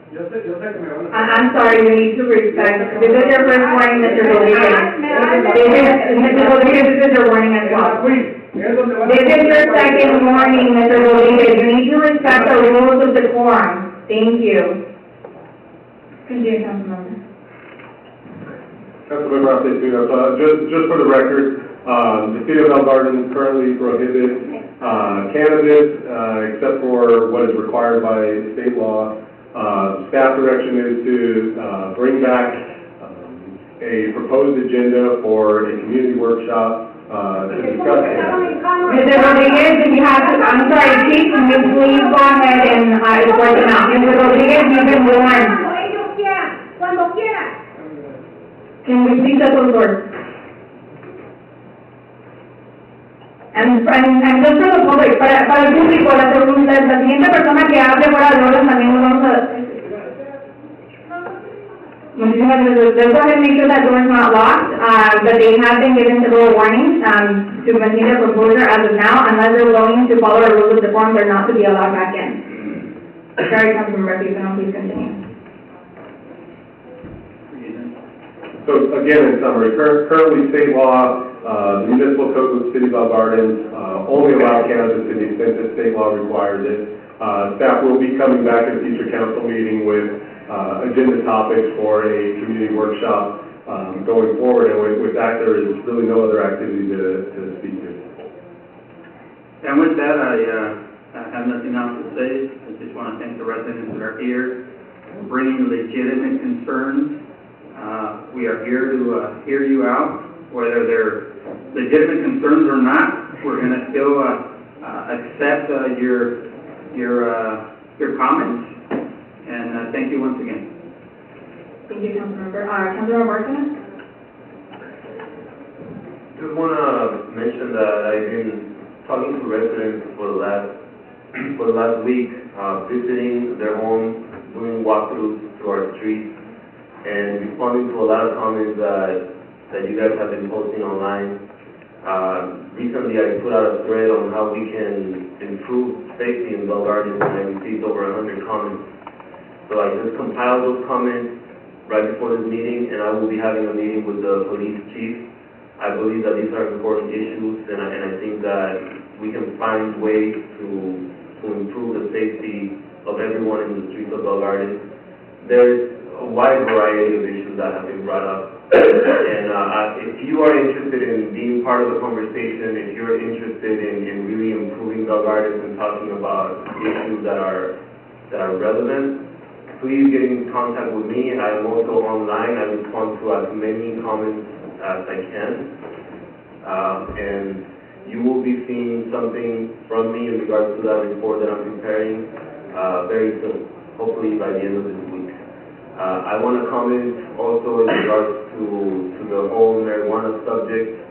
I'm sorry, you need to respect, this is your first warning, Mr. Rodriguez. Mr. Rodriguez, this is your warning as well. This is your second warning, Mr. Rodriguez. You need to respect the rules of the quorum. Thank you. Continue, Councilmember. Councilmember Acevedo, just for the record, the city of El Garden currently prohibits cannabis, except for what is required by state law. Staff direction is to bring back a proposed agenda for a community workshop to discuss cannabis. Mr. Rodriguez, if you have to, I'm sorry, Chief, can you please go ahead and report them out? Mr. Rodriguez, you've been warned. Can we please shut those doors? And just for the public, para el público, la siguiente persona que hable fuera de orden también nos vamos a... Muchísimas gracias. Let's go ahead and make sure that door is not locked, but they have been given several warnings to maintain their composure as of now. Unless they're willing to follow the rules of the forum, they're not to be allowed back in. Sorry, Councilmember, if you can please continue. So again, in summary, currently state law, the municipal code of the city of El Garden only allows cannabis to the extent that state law requires it. Staff will be coming back at a future council meeting with agenda topics for a community workshop going forward, and with that, there is really no other activity to speak to. And with that, I have nothing else to say. I just want to thank the residents that are here, bringing legitimate concerns. We are here to hear you out, whether they're legitimate concerns or not. We're going to still accept your comments, and thank you once again. Thank you, Councilmember. Councilmember Martinez? Just want to mention that I've been talking to residents for the last week, visiting their homes, doing walkthroughs through our streets, and responding to a lot of comments that you guys have been posting online. Recently, I put out a thread on how we can improve safety in Bell Gardens, and I received over 100 comments. So I just compiled those comments right before this meeting, and I will be having a meeting with the police chief. I believe that these are important issues, and I think that we can find ways to improve the safety of everyone in the streets of Bell Gardens. There's a wide variety of issues that have been brought up. And if you are interested in being part of the conversation, if you're interested in really improving Bell Gardens and talking about issues that are relevant, please get in contact with me. I'm also online. I respond to as many comments as I can. And you will be seeing something from me in regards to that report that I'm preparing very soon, hopefully by the end of this week. I want to comment also in regards to the whole marijuana subject.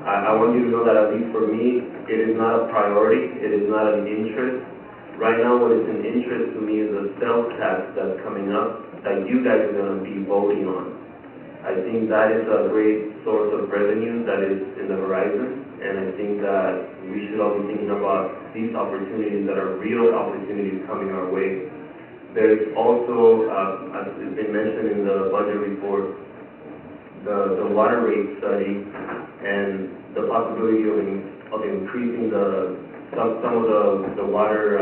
I want you to know that at least for me, it is not a priority, it is not an interest. Right now, what is an interest to me is the sales tax that's coming up that you guys are going to be voting on. I think that is a great source of revenue that is in the horizon, and I think that we should all be thinking about these opportunities that are real opportunities coming our way. There's also, as has been mentioned in the budget report, the water rate study and the possibility of increasing some of the water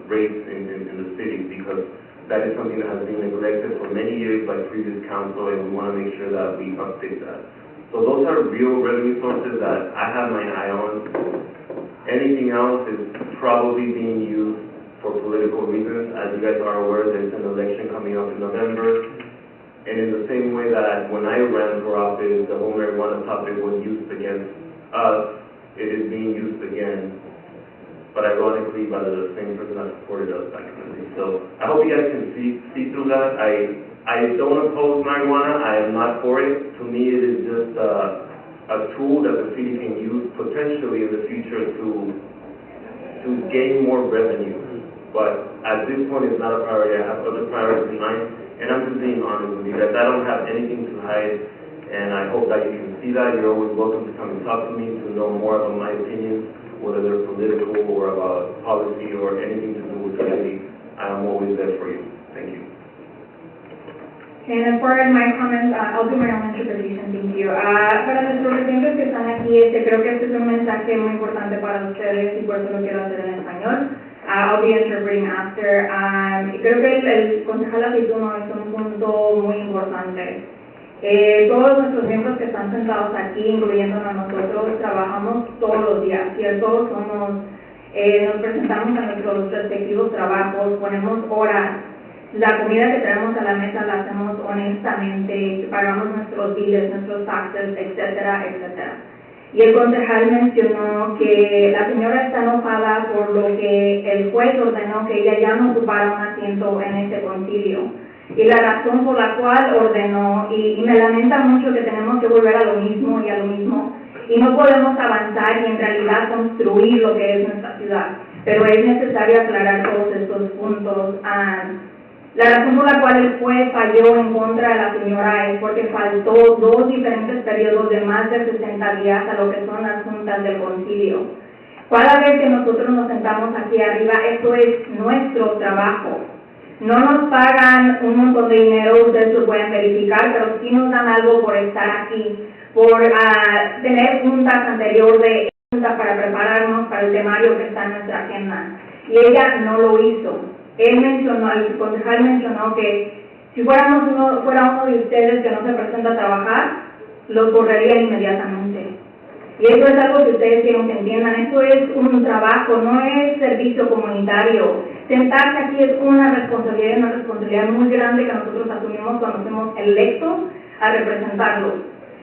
rates in the city, because that is something that has been neglected for many years by previous council, and we want to make sure that we update that. So those are real revenue sources that I have my eye on. Anything else is probably being used for political reasons. As you guys are aware, there's an election coming up in November. And in the same way that when I ran for office, the whole marijuana topic was used against us, it is being used again, but ironically by the same person that supported us back in the day. So I hope you guys can see through that. I don't oppose marijuana. I am not for it. To me, it is just a tool that the city can use potentially in the future to gain more revenue. But at this point, it's not a priority. I have other priorities in mind, and I'm just being honest with you guys. I don't have anything to hide, and I hope that you can see that. You're always welcome to come and talk to me to know more about my opinions, whether they're political or about policy or anything to do with the city. I am always there for you. Thank you. And as far as my comments, I'll do my own interpretation, thank you. Para nuestros residentes que están aquí, creo que este es un mensaje muy importante para ustedes y por eso lo quiero hacer en español. I'll be interpreting after. Creo que el concejal Aceituno es un punto muy importante. Todos nuestros miembros que están sentados aquí, incluyéndonos a nosotros, trabajamos todos los días, ¿cierto? Nos presentamos a nuestros respectivos trabajos, ponemos horas. La comida que traemos a la mesa la hacemos honestamente, pagamos nuestros biles, nuestros taxes, etcétera, etcétera. Y el concejal mencionó que la señora está enojada por lo que el juez ordenó que ella ya no ocupara un asiento en ese concilio. Y la razón por la cual ordenó, y me lamenta mucho que tenemos que volver a lo mismo y a lo mismo, y no podemos avanzar y en realidad construir lo que es nuestra ciudad. Pero es necesario aclarar todos estos puntos. La razón por la cual el juez falló en contra de la señora es porque faltó 2 diferentes periodos de más de 60 días a lo que son las juntas del concilio. Cada vez que nosotros nos sentamos aquí arriba, esto es nuestro trabajo. No nos pagan un montón de dinero, ustedes lo pueden verificar, pero sí nos dan algo por estar aquí, por tener juntas anterior de juntas para prepararnos para el temario que está en nuestra agenda. Y ella no lo hizo. El concejal mencionó que si fuera uno de ustedes que no se presenta a trabajar, lo correría inmediatamente. Y eso es algo que ustedes quieren que entiendan. Esto es un trabajo, no es servicio comunitario. Sentarse aquí es una responsabilidad muy grande que nosotros asumimos cuando somos electos a representarlos.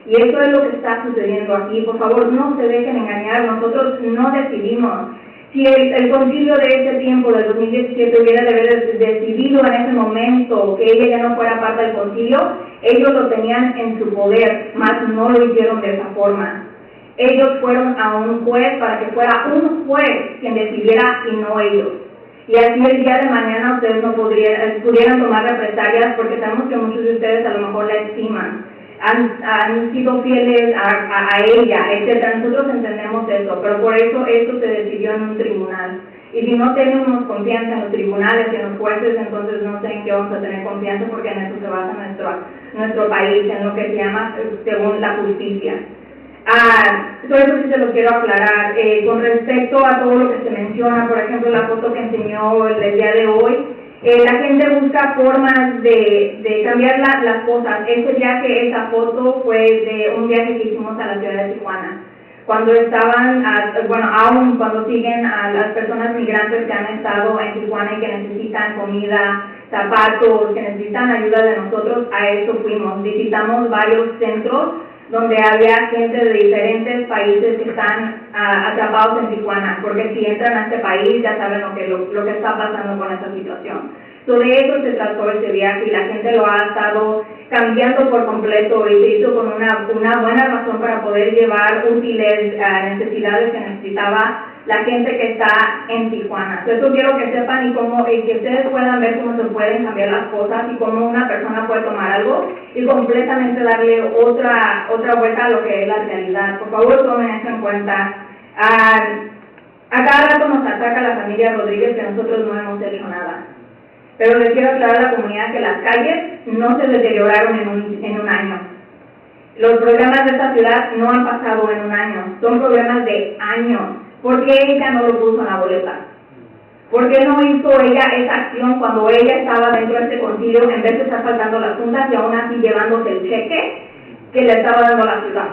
Y eso es lo que está sucediendo aquí. Por favor, no se dejen engañar. Nosotros no decidimos. Si el concilio de ese tiempo, del 2017, hubiera de haber decidido en ese momento que ella ya no fuera parte del concilio, ellos lo tenían en su poder, mas no lo hicieron de esa forma. Ellos fueron a un juez para que fuera un juez quien decidiera y no ellos. Y así el día de mañana ustedes no pudieran tomar represalias, porque sabemos que muchos de ustedes a lo mejor la estiman. Han sido fieles a ella, etc. Nosotros entendemos eso, pero por eso esto se decidió en un tribunal. Y si no tenemos confianza en los tribunales y en los jueces, entonces no sé en qué vamos a tener confianza, porque en eso se basa nuestro país, en lo que se llama según la justicia. Todo eso sí se lo quiero aclarar. Con respecto a todo lo que se menciona, por ejemplo, la foto que enseñó el día de hoy, la gente busca formas de cambiar las cosas. Esa foto fue de un viaje que hicimos a la ciudad de Tijuana. Cuando aún cuando siguen a las personas migrantes que han estado en Tijuana y que necesitan comida, zapatos, que necesitan ayuda de nosotros, a eso fuimos. Visitamos varios centros donde había gente de diferentes países que están atrapados en Tijuana, porque si entran a este país ya saben lo que está pasando con esta situación. So, de eso se trató ese viaje y la gente lo ha estado cambiando por completo y se hizo con una buena razón para poder llevar útiles, necesidades que necesitaba la gente que está en Tijuana. So, eso quiero que sepan y que ustedes puedan ver cómo se pueden cambiar las cosas y cómo una persona puede tomar algo y completamente darle otra vuelta a lo que es la realidad. Por favor, tomen eso en cuenta. A cada rato nos ataca la familia Rodríguez que nosotros no hemos hecho nada. Pero les quiero aclarar a la comunidad que las calles no se deterioraron en un año. Los problemas de esta ciudad no han pasado en un año, son problemas de años. ¿Por qué ella no lo puso en la boleta? ¿Por qué no hizo ella esa acción cuando ella estaba dentro de ese concilio en vez de estar faltando las juntas y aún así llevándose el cheque que le estaba dando la ciudad?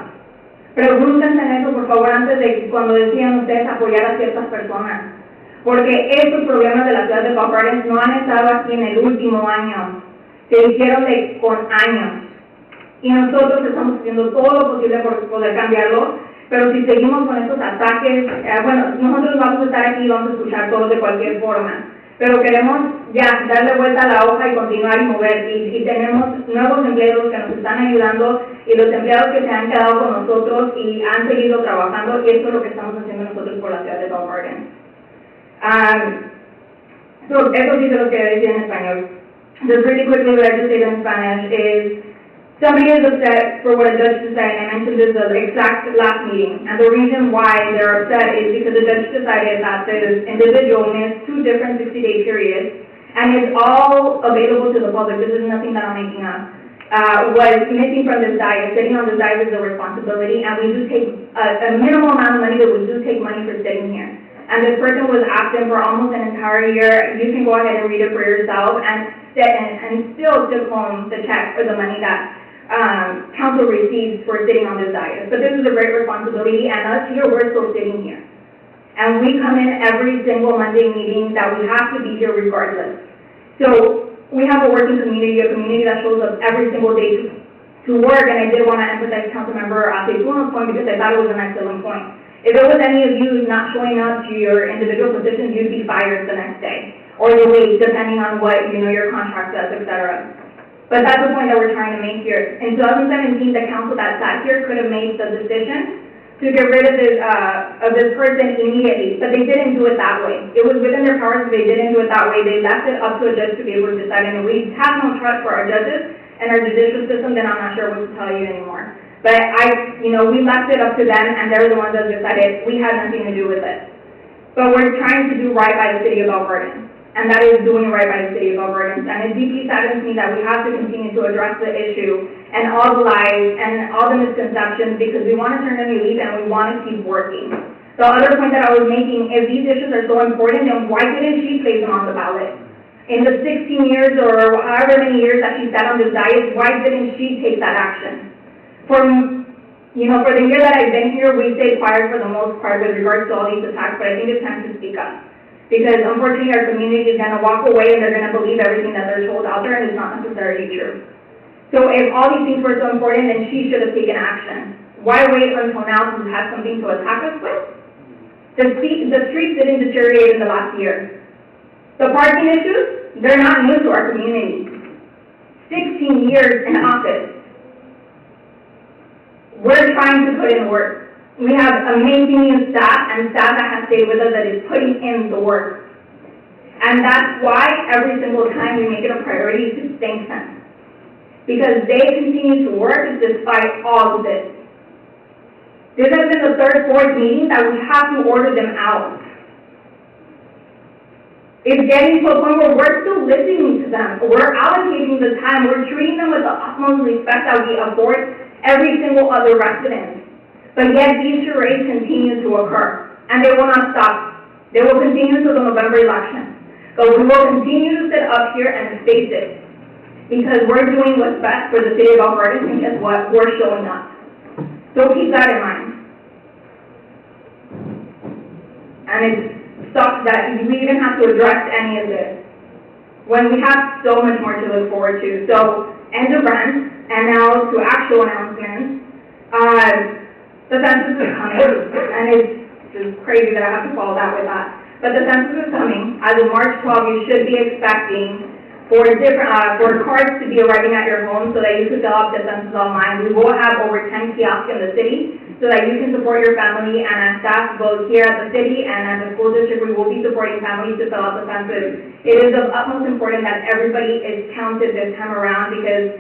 Pregúntense en eso, por favor, antes de cuando decían ustedes apoyar a ciertas personas. Porque estos problemas de la ciudad de Palm Gardens no han estado aquí en el último año, se hicieron con años. Y nosotros estamos haciendo todo lo posible por poder cambiarlo, pero si seguimos con estos ataques, nosotros vamos a estar aquí y vamos a escuchar todo de cualquier forma. Pero queremos ya darle vuelta a la hoja y continuar y mover. Y tenemos nuevos empleados que nos están ayudando y los empleados que se han quedado con nosotros y han seguido trabajando, y eso es lo que estamos haciendo nosotros por la ciudad de Palm Gardens. Eso sí se lo quería decir en español. Just really quickly, what I just said in Spanish is, somebody is upset for what a judge decided, and I mentioned this at the exact last meeting, and the reason why they're upset is because the judge decided that this individual missed 2 different 60-day periods, and it's all available to the public. This is nothing that I'm making up. Was missing from this diet. Sitting on this diet is a responsibility, and we do take a minimal amount of money, but we do take money for sitting here. And this person was absent for almost an entire year. You can go ahead and read it for yourself and still took home the check for the money that council receives for sitting on this diet. But this is a great responsibility, and us here, we're still sitting here. And we come in every single Monday meeting that we have to be here regardless. So we have a working community, a community that shows up every single day to work, and I did want to emphasize Councilmember Aceituno's point because I thought it was an excellent point. If it was any of you not showing up to your individual positions, you'd be fired the next day, or you leave, depending on what your contract says, etc. But that's the point that we're trying to make here. In 2017, the council that sat here could have made the decision to get rid of this person immediately, but they didn't do it that way. It was within their powers, but they didn't do it that way. They left it up to a judge to be able to decide, and if we have no trust for our judges and our judicial system, then I'm not sure what to tell you anymore. But we left it up to them, and they're the ones that decided. We had nothing to do with it. But we're trying to do right by the city of Alberta, and that is doing right by the city of Alberta. And it deeply saddens me that we have to continue to address the issue and all the lies and all the misconceptions because we want to turn a new leaf and we want to keep working. The other point that I was making, if these issues are so important, then why didn't she place them on the ballot? In the 16 years or however many years that she sat on this diet, why didn't she take that action? For the year that I've been here, we stayed quiet for the most part with regards to all these attacks, but I think it's time to speak up. Because unfortunately, our community is going to walk away and they're going to believe everything that they're told out there, and it's not necessarily true. So if all these things were so important, then she should have taken action. Why wait until now to have something to attack us with? The streets didn't deteriorate in the last year. The parking issues, they're not new to our community. 16 years in office. We're trying to put in work. We have amazing staff and staff that has stayed with us that is putting in the work. And that's why every single time we make it a priority to thank them. Because they continue to work despite all of this. This has been the 3rd, 4th meeting that we have to order them out. It's getting to a point where we're still listening to them. We're allocating the time. We're treating them with the utmost respect that we afford every single other resident. But yet these charades continue to occur, and they will not stop. They will continue until the November election. But we will continue to sit up here and face it, because we're doing what's best for the city of Alberta, and guess what? We're showing up. So keep that in mind. And it sucks that we even have to address any of this when we have so much more to look forward to. So, end of rant, and now to actual announcements. The census is coming, and it's just crazy that I have to follow that with that. But the census is coming. As of March 12, you should be expecting for cards to be arriving at your home so that you can fill out the census online. We will have over 10 kiosks in the city so that you can support your family, and as staff both here at the city and at the school district, we will be supporting families to fill out the census. It is of utmost importance that everybody is counted this time around because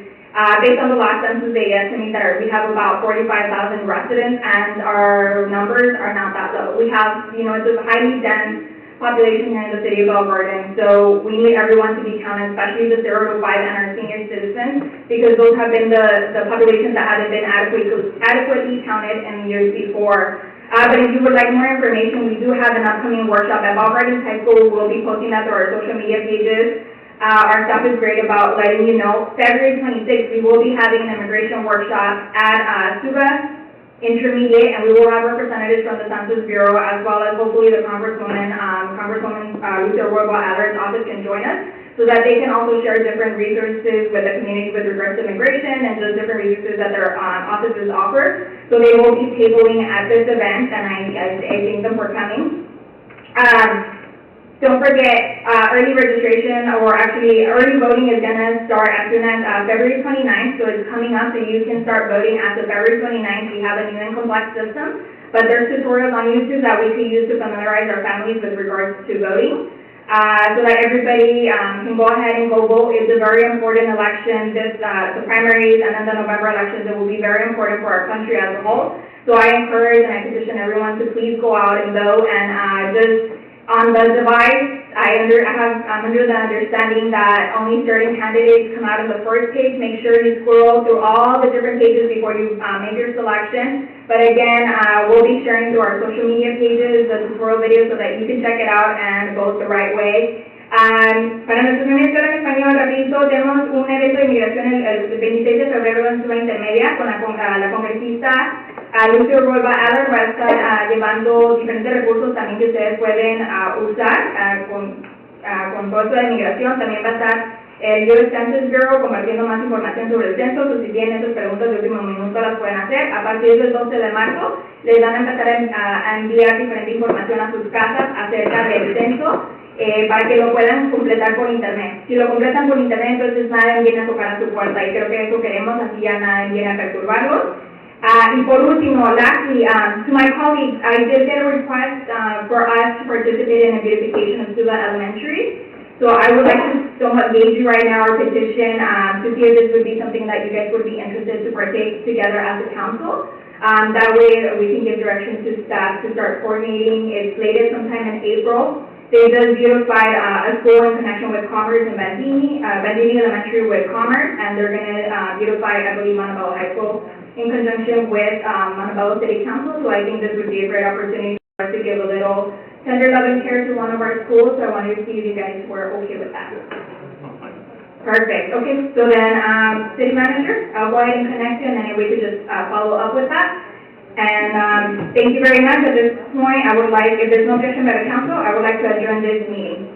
based on the last census, they estimate that we have about 45,000 residents, and our numbers are not that low. We have, it's a highly dense population here in the city of Garden, so we need everyone to be counted, especially the 0 to 5 and our senior citizens, because those have been the populations that haven't been adequately counted in years before. But if you would like more information, we do have an upcoming workshop at Gardens High School. We'll be posting that to our social media pages. Our staff is great about letting you know. February 26th, we will be having an immigration workshop at Suba Intermediate, and we will have representatives from the Census Bureau, as well as hopefully the Congresswoman Lucia Roybal-Adler's office can join us, so that they can also share different resources with the community with regards to immigration and just different resources that their offices offer. So they will be tabling at this event, and I thank them for coming. Don't forget, early registration, or actually early voting is gonna start as soon as February 29th, so it's coming up, so you can start voting as of February 29th. We have a new and complex system, but there's tutorials on YouTube that we can use to familiarize our families with regards to voting, so that everybody can go ahead and go vote. It's a very important election. The primaries and then the November elections, it will be very important for our country as a whole. So I encourage and I petition everyone to please go out and vote, and just on the device, I'm under the understanding that only certain candidates come out on the first page. Make sure you scroll through all the different pages before you make your selection. But again, we'll be sharing through our social media pages the tutorial videos so that you can check it out and vote the right way. Para nuestros miembros en español, rapidito, tenemos un evento de inmigración el 26 de febrero en Suba Intermedia con la congresista Lucia Roybal-Adler. Va a estar llevando diferentes recursos también que ustedes pueden usar con todo esto de inmigración. También va a estar el US Census Bureau compartiendo más información sobre el censo, o si tienen esas preguntas de último minuto las pueden hacer. A partir del 12 de marzo les van a empezar a enviar diferente información a sus casas acerca del censo, para que lo puedan completar por internet. Si lo completan por internet, entonces nadie viene a tocar a su puerta, y creo que eso queremos, así ya nadie viene a perturbarlos. Y por último, lastly, to my colleagues, I did get a request for us to participate in a beautification of Suba Elementary. So I would like to somewhat gauge you right now, our petition, to see if this would be something that you guys would be interested to partake together as a council. That way we can give direction to staff to start coordinating. It's slated sometime in April. They just beautified a school in connection with Commerce and Bandini Elementary with Commerce, and they're going to beautify, I believe, Montebello High School in conjunction with Montebello City Council. So I think this would be a great opportunity for us to give a little tender love and care to one of our schools. So I wanted to see if you guys were okay with that. Perfect. Okay, so then City Manager, I'll go ahead and connect you, and then we could just follow up with that. And thank you very much. At this point, I would like, if there's no objection by the council, I would like to adjourn this meeting.